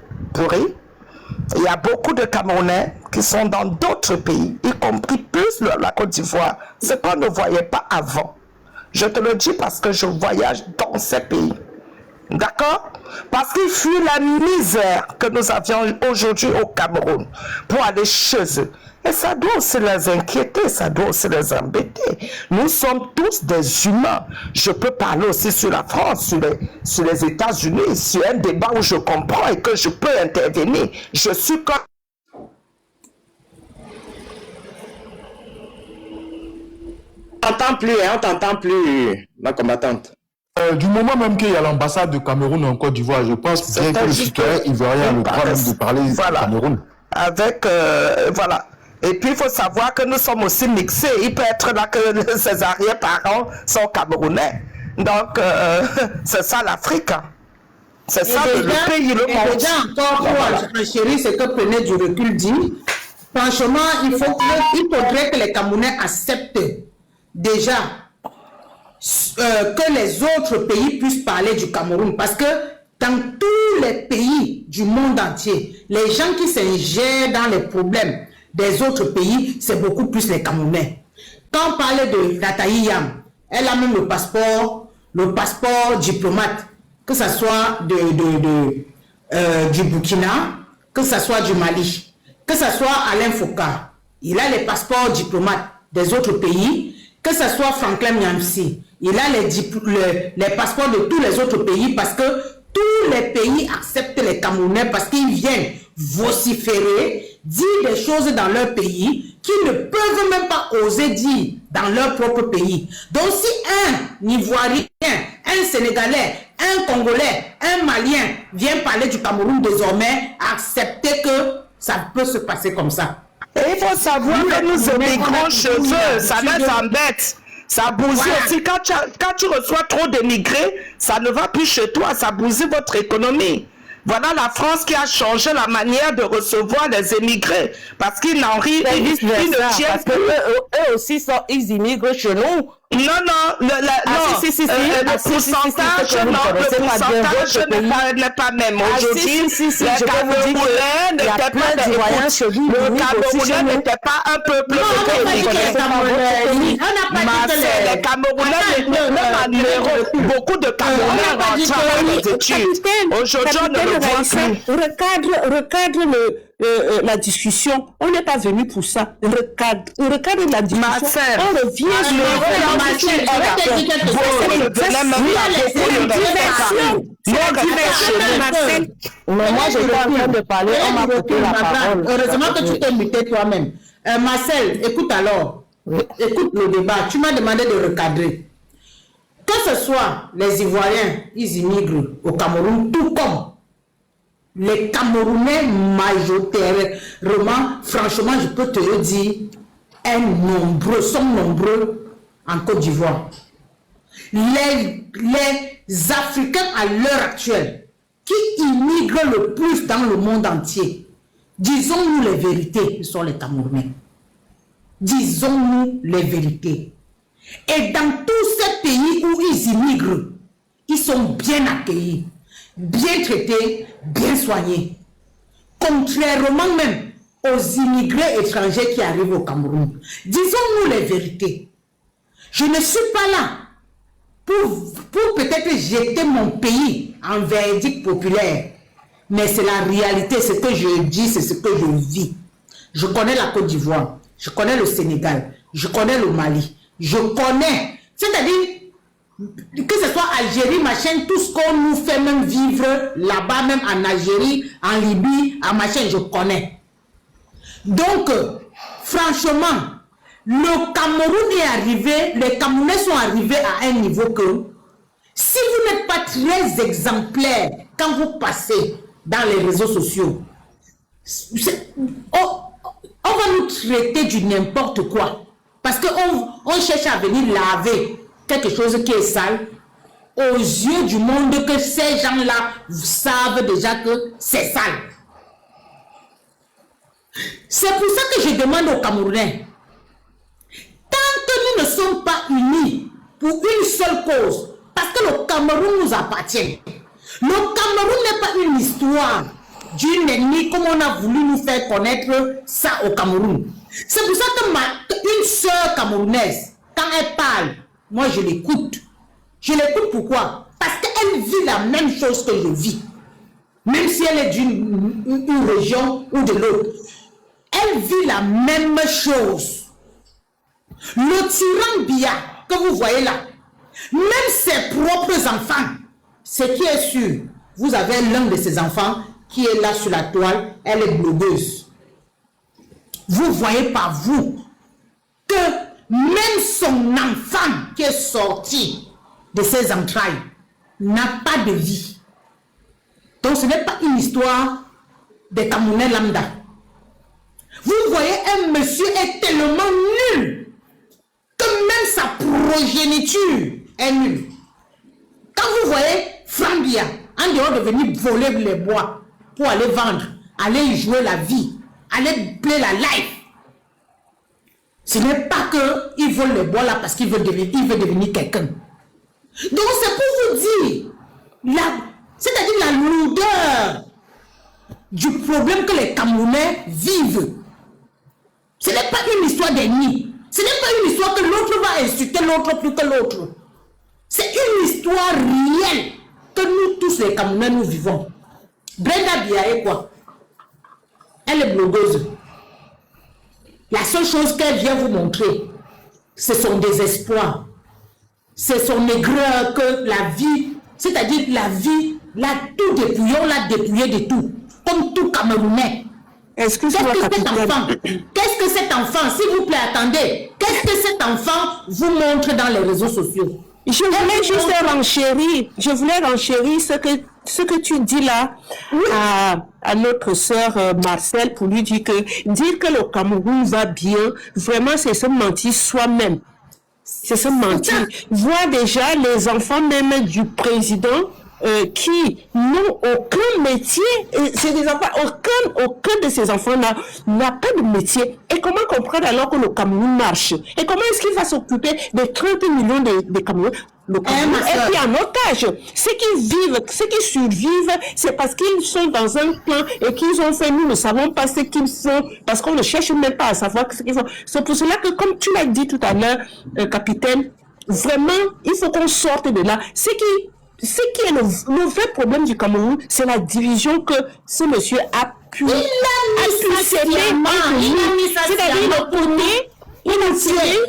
il y a beaucoup de Camerounais qui sont dans d'autres pays, y compris plus la Côte d'Ivoire, ce qu'on ne voyait pas avant. Je te le dis parce que je voyage dans ces pays. D'accord? Parce qu'il fut la misère que nous avions aujourd'hui au Cameroun pour aller chez eux. Et ça doit aussi les inquiéter, ça doit aussi les embêter. Nous sommes tous des humains. Je peux parler aussi sur la France, sur les États-Unis, sur un débat où je comprends et que je peux intervenir. Je suis comme... On t'entend plus, ma combattante. Du moment même qu'il y a l'ambassade de Cameroun en Côte d'Ivoire, je pense bien que le citoyen ivoirien a le droit même de parler du Cameroun. Avec, voilà. Et puis, il faut savoir que nous sommes aussi mixés. Il peut être là que ses arrière-parents sont camerounais. Donc, c'est ça l'Afrique. C'est ça le pays, le monde. Déjà, encore pour enchérir ce que Prenez du recul dit, franchement, il faudrait que les Camerounais acceptent déjà que les autres pays puissent parler du Cameroun. Parce que dans tous les pays du monde entier, les gens qui s'ingèrent dans les problèmes des autres pays, c'est beaucoup plus les Camerounais. Quand on parle de Nathalie Yam, elle a même le passeport diplomate, que ce soit du Burkina, que ce soit du Mali, que ce soit Alain Foucault. Il a les passeports diplomates des autres pays, que ce soit Franklin Nyamsi. Il a les passeports de tous les autres pays parce que tous les pays acceptent les Camerounais parce qu'ils viennent vociférer, dire des choses dans leur pays qu'ils ne peuvent même pas oser dire dans leur propre pays. Donc si un Ivoirien, un Sénégalais, un Congolais, un Malien vient parler du Cameroun désormais, acceptez que ça peut se passer comme ça. Et il faut savoir que nous émigrons chez eux, ça nous embête. Ça bousille aussi. Quand tu reçois trop d'émigrés, ça ne va plus chez toi, ça bousille votre économie. Voilà la France qui a changé la manière de recevoir les émigrés. Parce qu'ils n'en rient, ils ne tiennent parce que eux aussi, ils immigrent chez nous. Non, le pourcentage n'est pas même. Aujourd'hui, le Camerounais n'était pas des le Camerounais n'était pas un peuple les Camerounais, beaucoup de Camerounais rentrent dans les études. Aujourd'hui, on ne le voit plus. Recadre la discussion. On n'est pas venu pour ça. Recadre la discussion. On revient sur mais moi, je suis en train de parler, on m'a coupé la parole. Heureusement que tu t'es muté toi-même. Marcel, écoute alors. Écoute le débat. Tu m'as demandé de recadrer. Que ce soit les Ivoiriens, ils immigrent au Cameroun, tout comme les Camerounais majoritairement, franchement, je peux te le dire, sont nombreux en Côte d'Ivoire. Les Africains à l'heure actuelle qui immigrent le plus dans le monde entier, disons-nous les vérités, ce sont les Camerounais. Disons-nous les vérités. Et dans tous ces pays où ils immigrent, ils sont bien accueillis, bien traités, bien soignés. Contrairement même aux immigrés étrangers qui arrivent au Cameroun. Disons-nous les vérités. Je ne suis pas là pour peut-être jeter mon pays en verdict populaire. Mais c'est la réalité, ce que je dis, c'est ce que je vis. Je connais la Côte d'Ivoire, je connais le Sénégal, je connais le Mali, je connais, c'est-à-dire que ce soit Algérie, machin, tout ce qu'on nous fait même vivre là-bas, même en Algérie, en Libye, en machin, je connais. Donc, franchement, le Cameroun est arrivé, les Camerounais sont arrivés à un niveau que, si vous n'êtes pas très exemplaire quand vous passez dans les réseaux sociaux, on va nous traiter du n'importe quoi. Parce qu'on cherche à venir laver quelque chose qui est sale aux yeux du monde, que ces gens-là savent déjà que c'est sale. C'est pour ça que je demande aux Camerounais, tant que nous ne sommes pas unis pour une seule cause, parce que le Cameroun nous appartient. Le Cameroun n'est pas une histoire d'une ennemi comme on a voulu nous faire connaître ça au Cameroun. C'est pour ça que une sœur camerounaise, quand elle parle, moi je l'écoute. Je l'écoute pourquoi? Parce qu'elle vit la même chose que je vis. Même si elle est d'une région ou de l'autre. Elle vit la même chose. Le tyran Biya que vous voyez là, même ses propres enfants, ce qui est sûr, vous avez l'un de ses enfants qui est là sur la toile, elle est blogueuse. Vous voyez par vous que même son enfant qui est sorti de ses entrailles n'a pas de vie. Donc ce n'est pas une histoire des Camerounais lambda. Vous voyez, un monsieur est tellement nul que même sa progéniture est nulle. Quand vous voyez Franck Biya, en dehors de venir voler les bois pour aller vendre, aller y jouer la vie, aller play la life, ce n'est pas qu'il vole les bois là parce qu'il veut devenir quelqu'un. Donc c'est pour vous dire, c'est-à-dire la lourdeur du problème que les Camerounais vivent. Ce n'est pas une histoire d'ennemis. Ce n'est pas une histoire que l'autre va insulter l'autre plus que l'autre. C'est une histoire réelle que nous tous les Camerounais nous vivons. Brenda Biya est quoi? Elle est blogueuse. La seule chose qu'elle vient vous montrer, c'est son désespoir. C'est son aigreur que la vie, c'est-à-dire la vie, l'a tout dépouillé, on l'a dépouillé de tout. Comme tout Camerounais. Qu'est-ce que cet enfant, s'il vous plaît, attendez, qu'est-ce que cet enfant vous montre dans les réseaux sociaux? Je voulais juste renchérir ce que tu dis là à notre sœur Marcel, pour lui dire que le Cameroun va bien, vraiment c'est se mentir soi-même. C'est ça mentir. Voir déjà les enfants même du président qui n'ont aucun métier. C'est des enfants, aucun de ces enfants-là n'a pas de métier. Et comment comprendre alors que le Cameroun marche? Et comment est-ce qu'il va s'occuper de 30 millions de Camerounais? Le Cameroun est pris en otage. Ceux qui vivent, ceux qui survivent, c'est parce qu'ils sont dans un plan et qu'ils ont fait. Nous ne savons pas ce qu'ils font parce qu'on ne cherche même pas à savoir ce qu'ils font. C'est pour cela que, comme tu l'as dit tout à l'heure, capitaine, vraiment, il faut qu'on sorte de là. Ce qui est le vrai problème du Cameroun, c'est la division que ce monsieur a pu s'aimer entre nous. C'est-à-dire,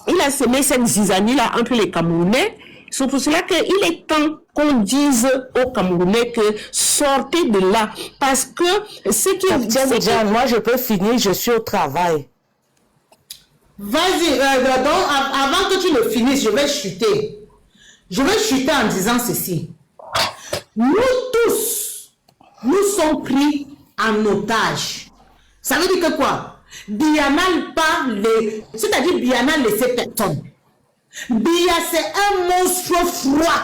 il a semé cette zizanie-là entre les Camerounais. C'est pour cela qu'il est temps qu'on dise aux Camerounais que sortez de là. Parce que ce qui est... moi, je peux finir, je suis au travail. Vas-y, donc, avant que tu le finisses, je vais chuter. Je vais chuter en disant ceci. Nous tous, nous sommes pris en otage. Ça veut dire que quoi? Biya n'a pas c'est-à-dire Biya n'a laissé personne. Biya c'est un monstre froid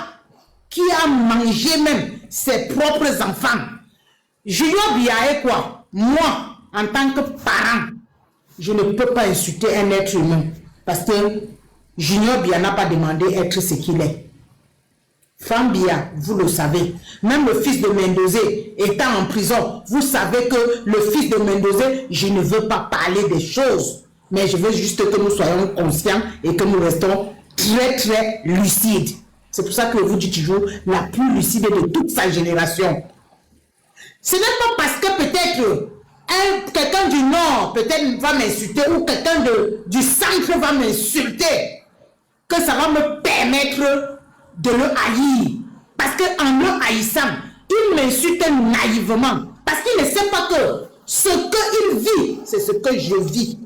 qui a mangé même ses propres enfants. Junior Biya est quoi? Moi, en tant que parent, je ne peux pas insulter un être humain parce que Junior Biya n'a pas demandé être ce qu'il est. Femme Biya, vous le savez, même le fils de Mendozé étant en prison, vous savez que le fils de Mendozé, je ne veux pas parler des choses, mais je veux juste que nous soyons conscients et que nous restons très très lucides. C'est pour ça que je vous dis toujours la plus lucide de toute sa génération. Ce n'est pas parce que peut-être quelqu'un du Nord peut-être va m'insulter ou quelqu'un du centre va m'insulter que ça va me permettre de le haïr. Parce qu'en le haïssant, il m'insulte naïvement. Parce qu'il ne sait pas que ce qu'il vit, c'est ce que je vis.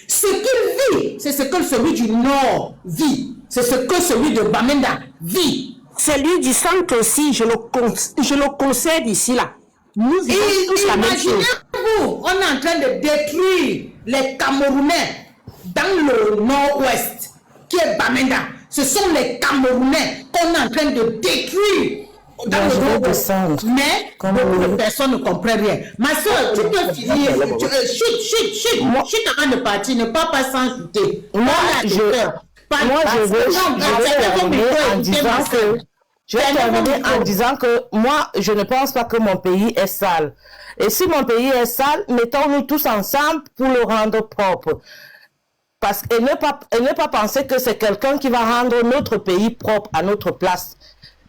Ce qu'il vit, c'est ce que celui du Nord vit. C'est ce que celui de Bamenda vit. Celui du centre aussi, je le concède ici là. Nous vivons tous la même chose. Imaginez-vous, on est en train de détruire les Camerounais dans le Nord-Ouest, qui est Bamenda. Ce sont les Camerounais qu'on est en train de détruire dans le Nord-Ouest. Mais beaucoup de personnes ne comprennent rien. Ma soeur, tu peux finir. Chut avant de partir, ne pas sans chuter. Moi, je veux terminer en disant que moi, je ne pense pas que mon pays est sale. Et si mon pays est sale, mettons-nous tous ensemble pour le rendre propre. Parce et ne pas penser que c'est quelqu'un qui va rendre notre pays propre à notre place.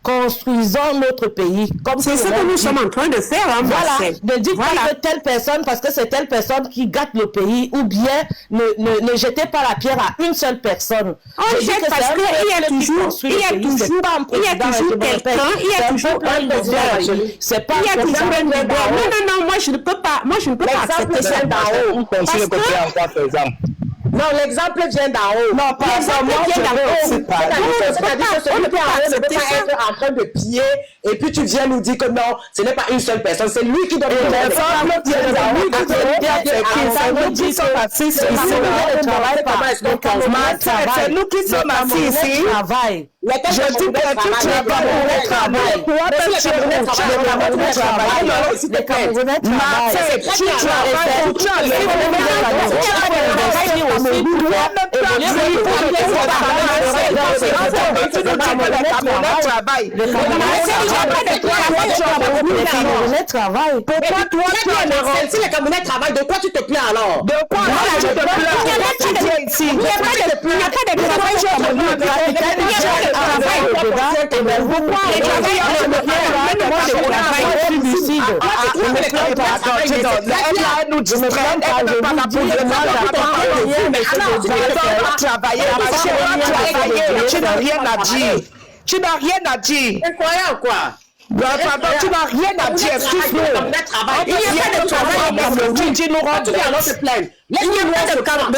Construisons notre pays. C'est ce que nous sommes en train de faire. Hein, voilà. Ne dites pas que telle personne, parce que c'est telle personne qui gâte le pays, ou bien ne jetez pas la pierre à une seule personne. On jette parce qu'il y a toujours quelqu'un, il y a toujours un leader. C'est pas il y a toujours un leader. Non, moi je ne peux pas accepter ça d'en haut. Non, l'exemple vient d'en haut. Non, pas ça. Moi, je veux aussi parler. C'est-à-dire que celui qui est en ne peut pas être en train de piller et puis tu viens nous dire que non, ce n'est pas une seule personne, c'est lui qui doit nous dire. L'exemple vient d'en haut. C'est nous qui sommes assis ici. Je dis que tout le Camerounais travaille. Les Camerounais travaillent. Pourquoi toi, si les Camerounais travaillent, de quoi tu te plains alors? De quoi tu te plains? Il n'y a pas de travail chez les Camerounais. Tu n'as rien à dire. Tu n'as rien à dire. Incroyable quoi. Pardon, tu n'as rien à dire. Excuse-nous. Il n'y a pas de travail au Cameroun. Tu nous rends te plaindre. Il n'y a pas de travail.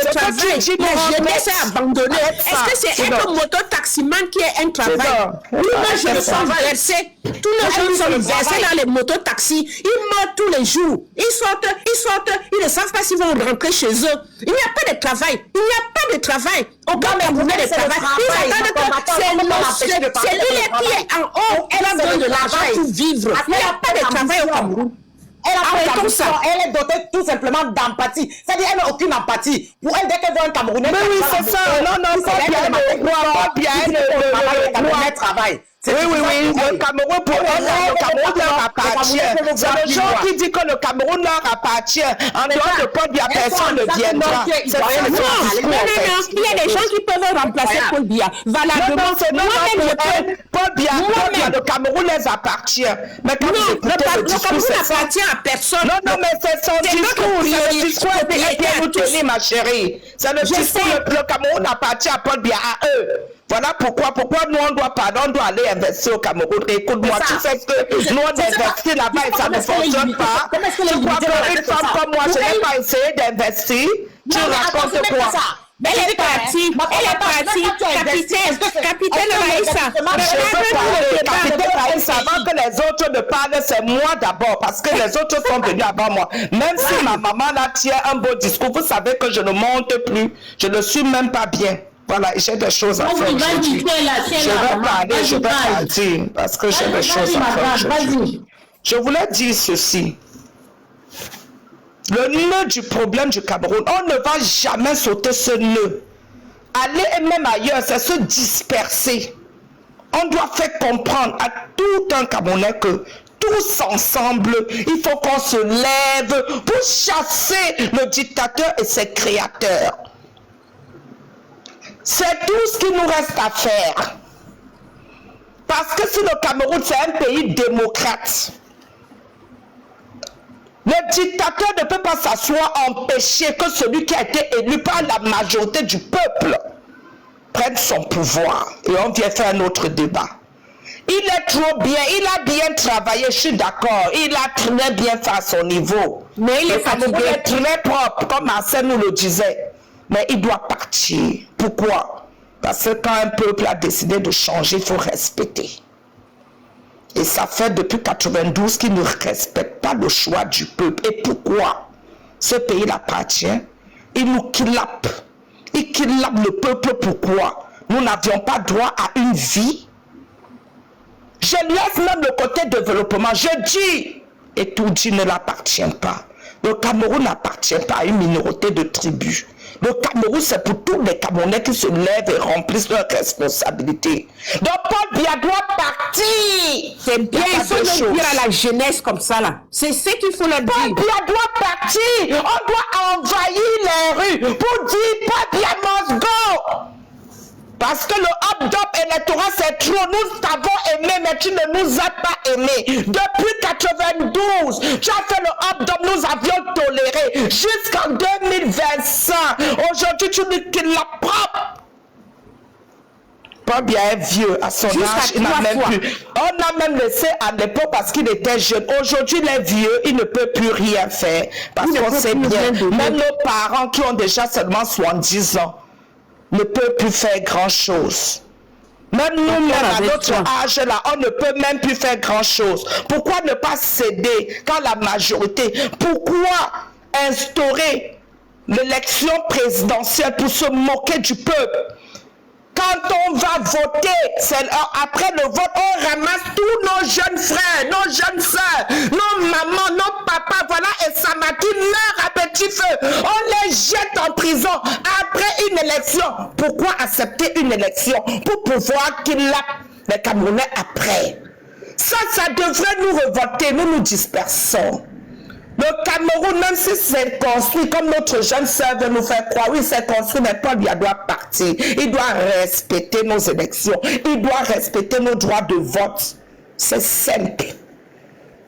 La jeunesse est abandonnée. Est-ce que c'est être moto-taximan qui est un travail? Tous nos jeunes sont versés. Tous nos jeunes sont versés dans les motos-taxis. Ils meurent tous les jours. Ils sortent. Ils ne savent pas s'ils vont rentrer chez eux. Il n'y a pas de travail. Il n'y a pas pas de travail. Aucun Camerounais ne travaille. Ils attendent que c'est lui qui est en haut, elle a besoin de l'argent pour vivre. Il n'y a pas de travail au Cameroun. Elle est dotée tout simplement d'empathie. C'est-à-dire qu'elle n'a aucune empathie. Pour elle, dès qu'elle voit un Camerounais... Mais oui, c'est ça. Non, pas bien. Le Camerounais travaille. Oui, le Cameroun, pour elle, le Cameroun leur appartient. C'est le genre qui dit que le Cameroun leur appartient. En dehors de Paul Biya, personne ne viendra. Il y a des gens qui peuvent remplacer Paul Biya. Valablement, Paul Biya, le Cameroun les appartient. Mais quand vous écoutez le discours, n'appartient à personne. Non, mais c'est son discours. C'est le discours de Pierre Tony, ma chérie. C'est le discours. Le Cameroun appartient à Paul Biya, à eux. Voilà pourquoi nous on doit aller investir au Cameroun. Écoute-moi, tu sais que nous on investit là-bas et ça ne fonctionne pas. Tu crois qu'une femme comme moi, je n'ai pas essayé d'investir? Tu racontes quoi? Elle est partie, capitaine Raïssa. Je veux parler, capitaine Raïssa, avant que les autres ne parlent, c'est moi d'abord, parce que les autres sont venus avant moi. Même si ma maman là tient un beau discours, vous savez que je ne monte plus, je ne suis même pas bien. Voilà, j'ai des choses à faire aujourd'hui. Je vais partir parce que j'ai des choses à faire aujourd'hui. Je voulais dire ceci. Le nœud du problème du Cameroun, on ne va jamais sauter ce nœud. Aller et même ailleurs, c'est se disperser. On doit faire comprendre à tout un Camerounais que tous ensemble, il faut qu'on se lève pour chasser le dictateur et ses créateurs. C'est tout ce qu'il nous reste à faire. Parce que si le Cameroun, c'est un pays démocrate, le dictateur ne peut pas s'asseoir empêcher que celui qui a été élu par la majorité du peuple prenne son pouvoir. Et on vient faire un autre débat. Il est trop bien, il a bien travaillé, je suis d'accord, il a très bien fait à son niveau. Mais il est fatigué, très propre, comme Marcel nous le disait. Mais il doit partir. Pourquoi? Parce que quand un peuple a décidé de changer, il faut respecter. Et ça fait depuis 92 qu'il ne respecte pas le choix du peuple. Et pourquoi? Ce pays l'appartient. Il nous kidnappe. Il kidnappe le peuple. Pourquoi? Nous n'avions pas droit à une vie. Je laisse même le côté développement. Je dis, et tout dit ne l'appartient pas. Le Cameroun n'appartient pas à une minorité de tribus. Le Cameroun, c'est pour tous les Camerounais qui se lèvent et remplissent leurs responsabilités. Donc, Paul Biya doit partir. C'est bien, il faut le dire à la jeunesse comme ça, là. C'est ce qu'il faut leur dire. Paul Biya doit partir. On doit envahir les rues pour dire Paul Biya must go. Parce que le hop-dop électoral, c'est trop. Nous t'avons aimé, mais tu ne nous as pas aimé. Depuis 92, tu as fait le hop-dop, nous avions toléré. Jusqu'en 2025. Aujourd'hui, tu dis qu'il l'a propre. Paul Biya est vieux à son âge, il n'a même plus. On a même laissé à l'époque parce qu'il était jeune. Aujourd'hui, il est vieux, il ne peut plus rien faire. Parce qu'on sait bien, même nos parents qui ont déjà seulement 70 ans, ne peut plus faire grand chose. Même nous-mêmes à notre âge là, on ne peut même plus faire grand chose. Pourquoi ne pas céder quand la majorité? Pourquoi instaurer l'élection présidentielle pour se moquer du peuple? Quand on va voter, après le vote, on ramasse tous nos jeunes frères, nos jeunes soeurs, nos mamans, nos papas, voilà, et ça m'a dit meurt à petit feu. On les jette en prison après une élection. Pourquoi accepter une élection? Pour pouvoir kidnapper les Camerounais après. Ça devrait nous révolter, nous nous dispersons. Le Cameroun, même si c'est construit, comme notre jeune sœur veut nous faire croire, oui, c'est construit, mais Paul Biya doit partir. Il doit respecter nos élections. Il doit respecter nos droits de vote. C'est simple.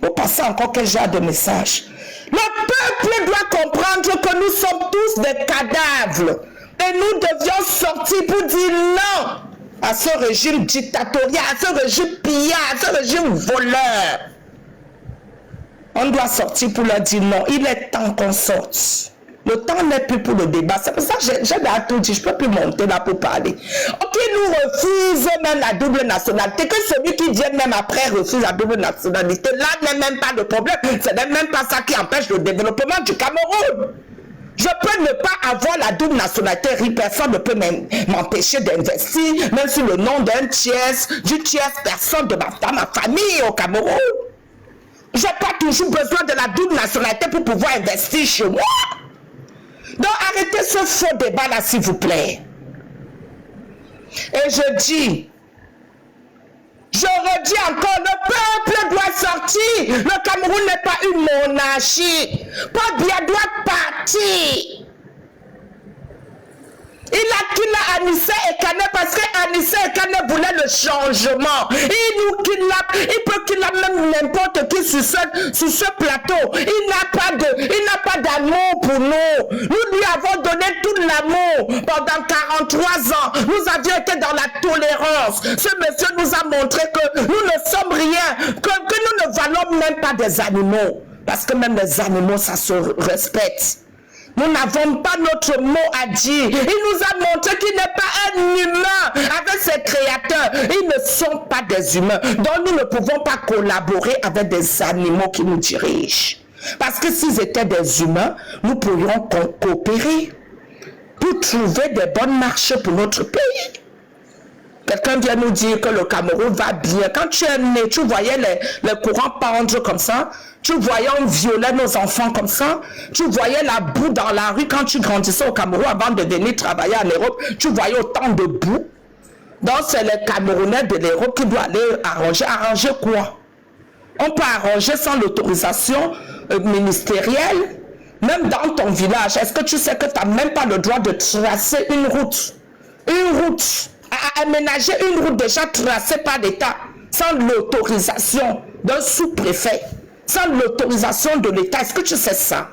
Vous passez encore quel genre de message? Le peuple doit comprendre que nous sommes tous des cadavres. Et nous devions sortir pour dire non à ce régime dictatorial, à ce régime pillard, à ce régime voleur. On doit sortir pour leur dire non. Il est temps qu'on sorte. Le temps n'est plus pour le débat. C'est pour ça que j'ai tout dit. Je ne peux plus monter là pour parler. Ok, nous refusons même la double nationalité. Que celui qui vient même après refuse la double nationalité. Là n'est même pas le problème. Ce n'est même pas ça qui empêche le développement du Cameroun. Je peux ne pas avoir la double nationalité, personne ne peut m'empêcher d'investir, même sur le nom d'un tiers, du tiers personne dans ma famille au Cameroun. Je n'ai pas toujours besoin de la double nationalité pour pouvoir investir chez moi. Donc arrêtez ce faux débat là, s'il vous plaît. Et je redis encore, le peuple doit sortir. Le Cameroun n'est pas une monarchie. Paul Biya doit partir. Il a quitté Anissé Ekane parce que Anissé Ekane voulait le changement. Il peut kidnapper même n'importe qui sur ce plateau. Il n'a pas d'amour pour nous. Nous lui avons donné tout l'amour pendant 43 ans. Nous avions été dans la tolérance. Ce monsieur nous a montré que nous ne sommes rien, que nous ne valons même pas des animaux. Parce que même les animaux, ça se respecte. Nous n'avons pas notre mot à dire. Il nous a montré qu'il n'est pas un humain avec ses créateurs. Ils ne sont pas des humains. Donc nous ne pouvons pas collaborer avec des animaux qui nous dirigent. Parce que s'ils étaient des humains, nous pourrions coopérer pour trouver des bonnes marches pour notre pays. Quelqu'un vient nous dire que le Cameroun va bien. Quand tu es né, tu voyais les courants pendre comme ça. Tu voyais on violait nos enfants comme ça. Tu voyais la boue dans la rue quand tu grandissais au Cameroun avant de venir travailler en Europe. Tu voyais autant de boue. Donc c'est les Camerounais de l'Europe qui doivent aller arranger. Arranger quoi? On peut arranger sans l'autorisation ministérielle. Même dans ton village, est-ce que tu sais que tu n'as même pas le droit de tracer une route? Une route. À aménager une route déjà tracée par l'État sans l'autorisation d'un sous-préfet, sans l'autorisation de l'État. Est-ce que tu sais ça?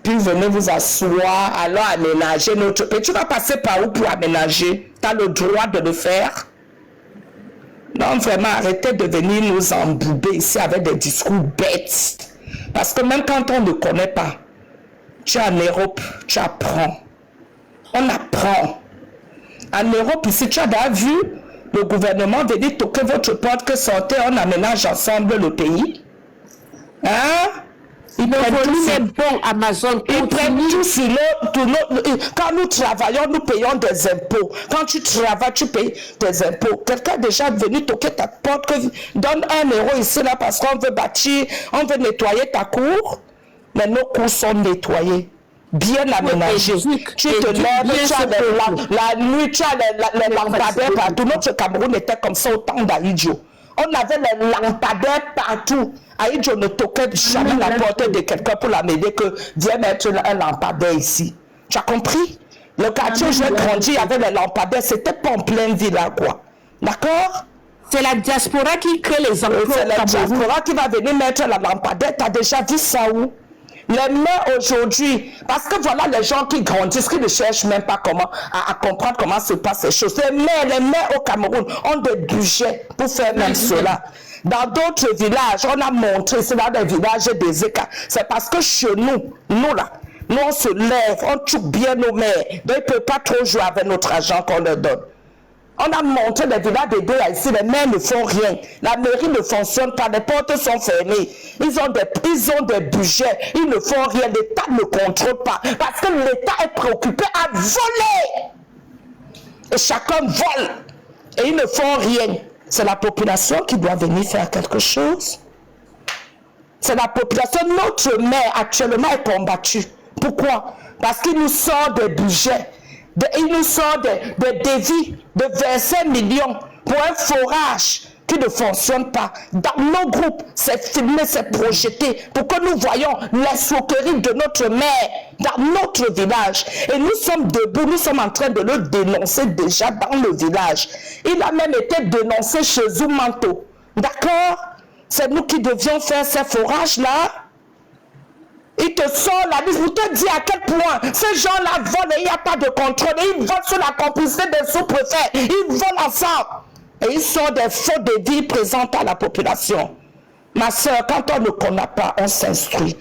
Puis venez vous asseoir, alors aménager notre pays. Tu vas passer par où pour aménager? Tu as le droit de le faire? Non, vraiment, arrêtez de venir nous embouber ici avec des discours bêtes. Parce que même quand on ne connaît pas, tu es en Europe, tu apprends. On apprend. En Europe, ici, tu as déjà vu le gouvernement venir toquer votre porte que sortez, on aménage ensemble le pays. Hein? Ils prennent tout bon, Amazon. Ils prennent tout sur quand nous travaillons, nous payons des impôts. Quand tu travailles, tu payes des impôts. Quelqu'un est déjà venu toquer ta porte, donne 1 euro ici, là, parce qu'on veut bâtir, on veut nettoyer ta cour. Mais nos cours sont nettoyés. Bien aménagé. Tu te lèves, tu as la nuit, tu as les lampadaires partout. Notre Cameroun était comme ça au temps d'Aïdjo. On avait les lampadaires partout. Aïdjo ne toquait jamais la porte de quelqu'un pour l'amener que viens mettre un lampadaire ici. Tu as compris? Le quartier où j'ai grandi, il y avait les lampadaires. C'était pas en pleine ville là, quoi. D'accord? C'est la diaspora qui crée les emplois. C'est la diaspora qui va venir mettre la lampadaire. Tu as déjà vu ça où? Les mères aujourd'hui, parce que voilà les gens qui grandissent, qui ne cherchent même pas comment à comprendre comment se passent ces choses. Les mères au Cameroun ont des budgets pour faire même cela. Dans d'autres villages, on a montré, c'est dans des villages des écarts. C'est parce que chez nous là, nous on se lève, on tue bien nos mères. Donc ils ne peuvent pas trop jouer avec notre argent qu'on leur donne. On a montré les villages des deux ici, les mères ne font rien. La mairie ne fonctionne pas, les portes sont fermées. Ils ont des budgets, ils ne font rien, l'État ne contrôle pas. Parce que l'État est préoccupé à voler. Et chacun vole. Et ils ne font rien. C'est la population qui doit venir faire quelque chose. C'est la population. Notre maire actuellement est combattue. Pourquoi? Parce qu'il nous sort des budgets. Il nous sort des dévis de 25 millions pour un forage qui ne fonctionne pas. Dans nos groupes, c'est filmé, c'est projeté pour que nous voyons l'escroquerie de notre maire dans notre village. Et nous sommes debout, nous sommes en train de le dénoncer déjà dans le village. Il a même été dénoncé chez Zoumanto. D'accord? C'est nous qui devions faire ces forages-là. Il te sort la liste, vous te dit à quel point ces gens-là volent et il n'y a pas de contrôle. Et ils volent sous la complicité des sous-préfets. Ils volent ensemble. Et ils sont des faux dévis présentés à la population. Ma soeur, quand on ne connaît pas, on s'instruit.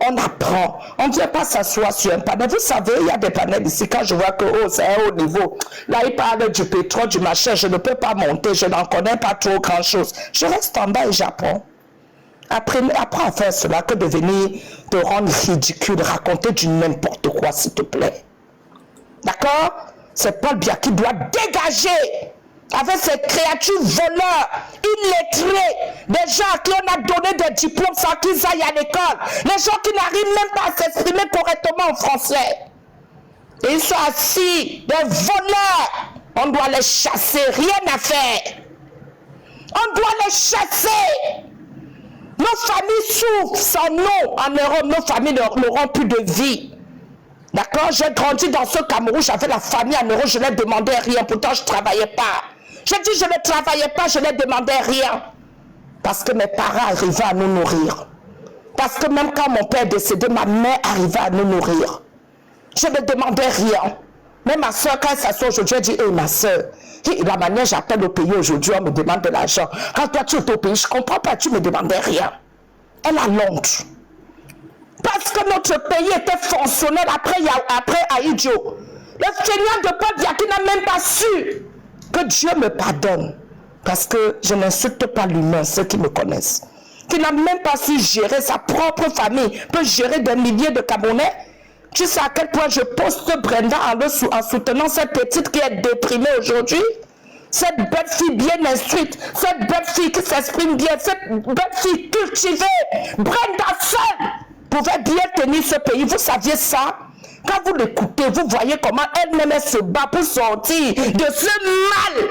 On apprend. On ne vient pas s'asseoir sur un panel. Vous savez, il y a des panels ici. Quand je vois que c'est un haut niveau, là, ils parlent du pétrole, du machin. Je ne peux pas monter. Je n'en connais pas trop grand-chose. Je reste en bas et j'apprends. Apprends à faire cela que de venir te rendre ridicule, raconter du n'importe quoi, s'il te plaît. D'accord? C'est Paul Biya qui doit dégager avec ces créatures voleurs, illettrés, des gens à qui on a donné des diplômes sans qu'ils aillent à l'école, les gens qui n'arrivent même pas à s'exprimer correctement en français. Et ils sont assis, des voleurs. On doit les chasser, rien à faire. On doit les chasser. Nos familles souffrent sans nous en Europe, nos familles n'auront plus de vie. D'accord? J'ai grandi dans ce Cameroun, j'avais la famille en Europe, je ne demandais rien, pourtant je ne travaillais pas. Je dis je ne travaillais pas, je ne demandais rien. Parce que mes parents arrivaient à nous nourrir. Parce que même quand mon père est décédé, ma mère arrivait à nous nourrir. Je ne demandais rien. Même ma soeur, quand elle s'assoit aujourd'hui, elle dit, hey, ma soeur, la manière j'appelle au pays aujourd'hui, on me demande de l'argent. Quand toi tu es au pays, je ne comprends pas, tu ne me demandais rien. Elle a honte. Parce que notre pays était fonctionnel après Ahidjo. Le Seigneur de Paul Biya qui n'a même pas su que Dieu me pardonne. Parce que je n'insulte pas l'humain, ceux qui me connaissent. Qui n'a même pas su gérer sa propre famille, peut gérer des milliers de Camerounais. Tu sais à quel point je poste Brenda en soutenant cette petite qui est déprimée aujourd'hui? Cette belle fille bien instruite, cette belle fille qui s'exprime bien, cette belle fille cultivée, Brenda seule pouvait bien tenir ce pays. Vous saviez ça? Quand vous l'écoutez, vous voyez comment elle-même se bat pour sortir de ce mal.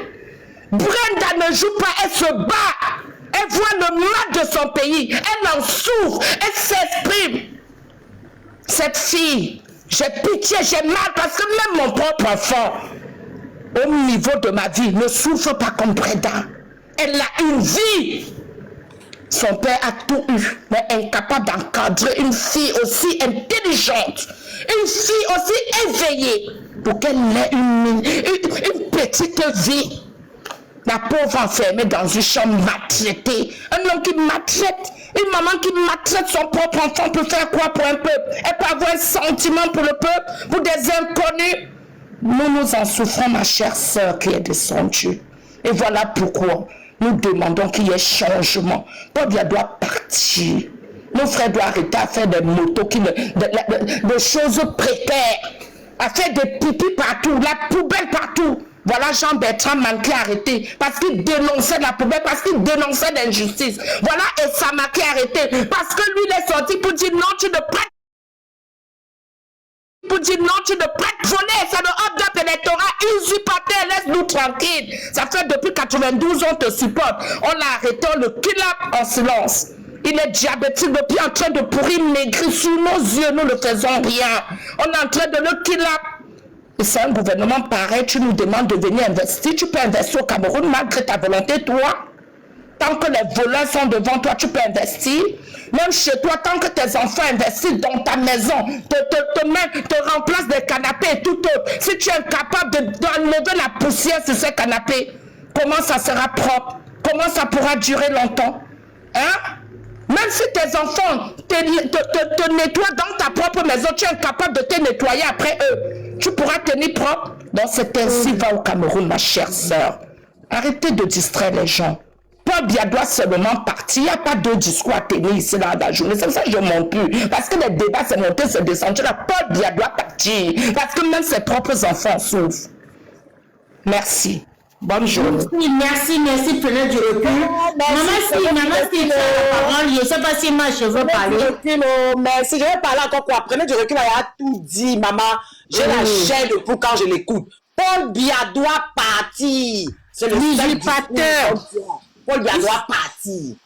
Brenda ne joue pas, elle se bat. Elle voit le mal de son pays. Elle en souffre, elle s'exprime. Cette fille, j'ai pitié, j'ai mal parce que même mon propre enfant, au niveau de ma vie, ne souffre pas comme Brenda. Elle a une vie. Son père a tout eu, mais incapable d'encadrer une fille aussi intelligente, une fille aussi éveillée, pour qu'elle ait une petite vie. La pauvre enfermée dans une chambre maltraitée, un homme qui maltraite, une maman qui maltraite son propre enfant peut faire quoi pour un peuple? Elle peut avoir un sentiment pour le peuple, pour des inconnus. Nous en souffrons, ma chère sœur qui est descendue. Et voilà pourquoi nous demandons qu'il y ait changement. Paul Biya doit partir. Nos frères doivent arrêter à faire des motos, des choses précaires, à faire des pipis partout, la poubelle partout. Voilà Jean-Bertrand Manqué arrêté parce qu'il dénonçait la poubelle, parce qu'il dénonçait l'injustice. Voilà Essa Maké arrêté parce que lui il est sorti pour dire non, tu ne prêtes. Pour dire non, tu ne prêtes voler, c'est le hop-up électoral usurpateur, laisse-nous tranquille. Ça fait depuis 92 on te supporte. On l'a arrêté, on le kidnappe en silence. Il est diabétique, le pied en train de pourrir, maigrir sous nos yeux, nous ne faisons rien. On est en train de le kidnapper. Et c'est un gouvernement pareil, tu nous demandes de venir investir, tu peux investir au Cameroun malgré ta volonté, toi. Tant que les voleurs sont devant toi, tu peux investir. Même chez toi, tant que tes enfants investissent dans ta maison, te remplacent des canapés et tout autre. Si tu es incapable d'enlever la poussière sur ces canapés, comment ça sera propre? Comment ça pourra durer longtemps? Hein? Même si tes enfants te nettoient dans ta propre maison, tu es incapable de te nettoyer après eux. Tu pourras tenir propre. Donc c'est ainsi va au Cameroun, ma chère sœur. Arrêtez de distraire les gens. Paul Biya doit seulement partir. Il n'y a pas de discours à tenir ici dans la journée. C'est pour ça que je ne monte plus. Parce que les débats, c'est monter, c'est descendre. Paul Biya doit partir. Parce que même ses propres enfants souffrent. Merci. Bonne journée. Merci, prenez du recul. Maman, si tu as la parole, je ne sais pas si moi je veux parler. Mais si je veux parler encore quoi, prenez du recul, elle a tout dit, maman. J'ai la chair de poule quand je l'écoute. Paul Biya doit partir. C'est le usurpateur. Paul Biya doit partir.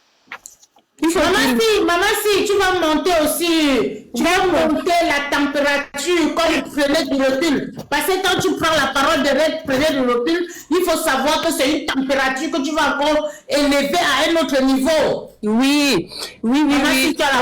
Maman, si tu vas monter aussi, tu vas monter la température comme vous prenez du recul. Parce que quand tu prends la parole de prenez du recul, il faut savoir que c'est une température que tu vas encore élever à un autre niveau. Oui. Si tu as la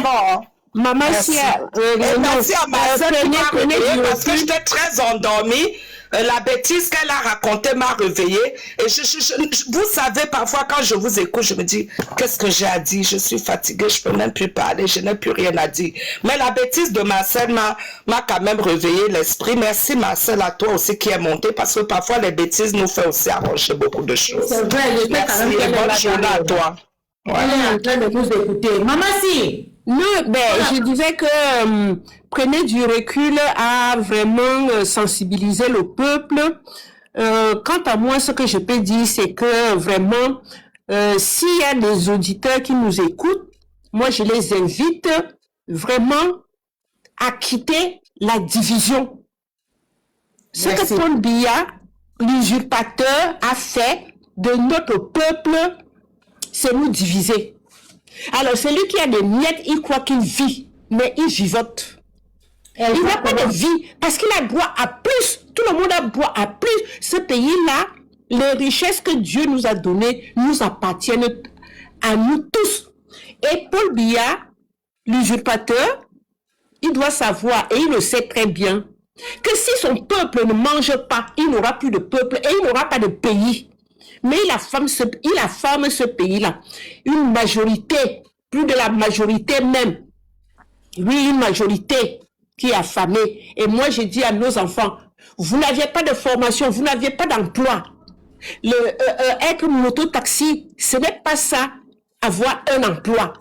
parole. Maman, merci à ma soeur qui m'a réveillée parce que j'étais très endormie. La bêtise qu'elle a racontée m'a réveillée. Et vous savez, parfois, quand je vous écoute, je me dis, qu'est-ce que j'ai à dire? Je suis fatiguée, je ne peux même plus parler, je n'ai plus rien à dire. Mais la bêtise de ma sœur m'a quand même réveillé l'esprit. Merci, ma sœur, à toi aussi qui est montée, parce que parfois, les bêtises nous font aussi arranger beaucoup de choses. C'est vrai, merci et bonne journée à toi. Elle est en train de nous écouter. Maman, si. Non, je disais que prenez du recul à vraiment sensibiliser le peuple. Quant à moi, ce que je peux dire, c'est que vraiment, s'il y a des auditeurs qui nous écoutent, moi, je les invite vraiment à quitter la division. Ce que Paul Biya, l'usurpateur, a fait de notre peuple, c'est nous diviser. Alors, celui qui a des miettes, il croit qu'il vit, mais il vivote. Il n'a pas de vie, parce qu'il a droit à plus. Tout le monde a droit à plus. Ce pays-là, les richesses que Dieu nous a données nous appartiennent à nous tous. Et Paul Biya, l'usurpateur, il doit savoir, et il le sait très bien, que si son peuple ne mange pas, il n'aura plus de peuple et il n'aura pas de pays. Mais il affame ce pays-là. Une majorité, plus de la majorité même. Oui, une majorité qui est affamée. Et moi, je dis à nos enfants, vous n'aviez pas de formation, vous n'aviez pas d'emploi. Être moto-taxi, ce n'est pas ça, avoir un emploi.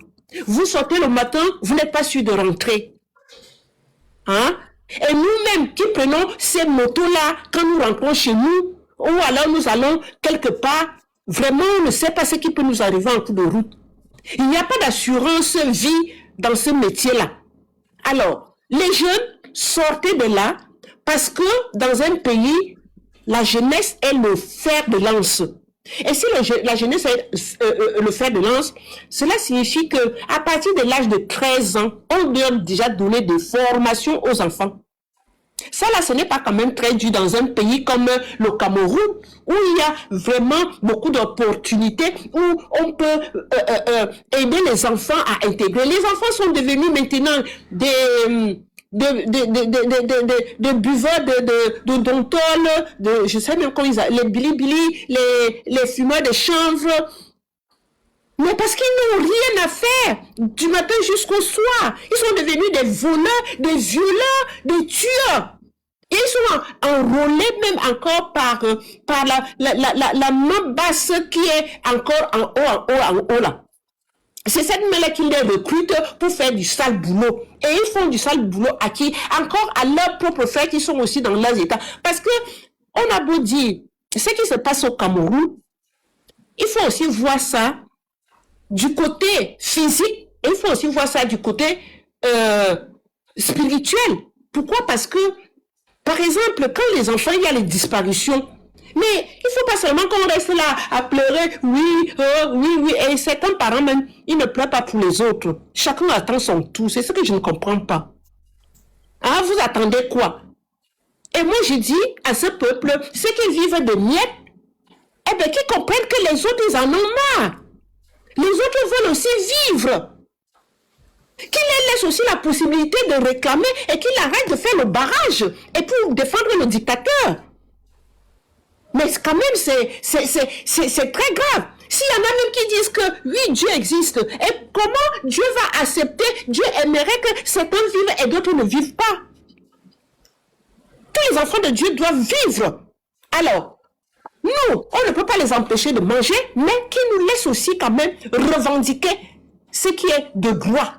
Vous sortez le matin, vous n'êtes pas sûr de rentrer. Hein? Et nous-mêmes qui prenons ces motos-là, quand nous rentrons chez nous, ou alors nous allons quelque part, vraiment on ne sait pas ce qui peut nous arriver en cours de route. Il n'y a pas d'assurance vie dans ce métier-là. Alors, les jeunes, sortez de là, parce que dans un pays, la jeunesse est le fer de lance. Et si la jeunesse est le fer de lance, cela signifie que à partir de l'âge de 13 ans, on doit déjà donner des formations aux enfants. Ça là, ce n'est pas quand même très dur dans un pays comme le Cameroun, où il y a vraiment beaucoup d'opportunités, où on peut aider les enfants à intégrer. Les enfants sont devenus maintenant des buveurs de dontol, je sais même comment ils appellent, les bilibili, les fumeurs de chanvre. Mais parce qu'ils n'ont rien à faire du matin jusqu'au soir. Ils sont devenus des voleurs, des violeurs, des tueurs. Et ils sont enrôlés même encore par la main basse qui est encore en haut là. C'est cette main-là qui les recrute pour faire du sale boulot. Et ils font du sale boulot à qui? Encore à leurs propres frères qui sont aussi dans leurs états. Parce que on a beau dire ce qui se passe au Cameroun, il faut aussi voir ça du côté physique, et il faut aussi voir ça du côté spirituel. Pourquoi? Parce que, par exemple, quand les enfants, il y a les disparitions, mais il ne faut pas seulement qu'on reste là à pleurer, oui, et certains parents même, ils ne pleurent pas pour les autres. Chacun attend son tour, c'est ce que je ne comprends pas. Ah, vous attendez quoi? Et moi, je dis à ce peuple, ceux qui vivent de miettes, eh bien, qui comprennent que les autres, ils en ont marre. Les autres veulent aussi vivre. Qu'il les laisse aussi la possibilité de réclamer et qu'il arrête de faire le barrage et pour défendre le dictateur. Mais quand même, c'est très grave. S'il y en a même qui disent que oui, Dieu existe, et comment Dieu va accepter, Dieu aimerait que certains vivent et d'autres ne vivent pas. Tous les enfants de Dieu doivent vivre. Alors, nous, on ne peut pas les empêcher de manger, mais qui nous laisse aussi quand même revendiquer ce qui est de droit.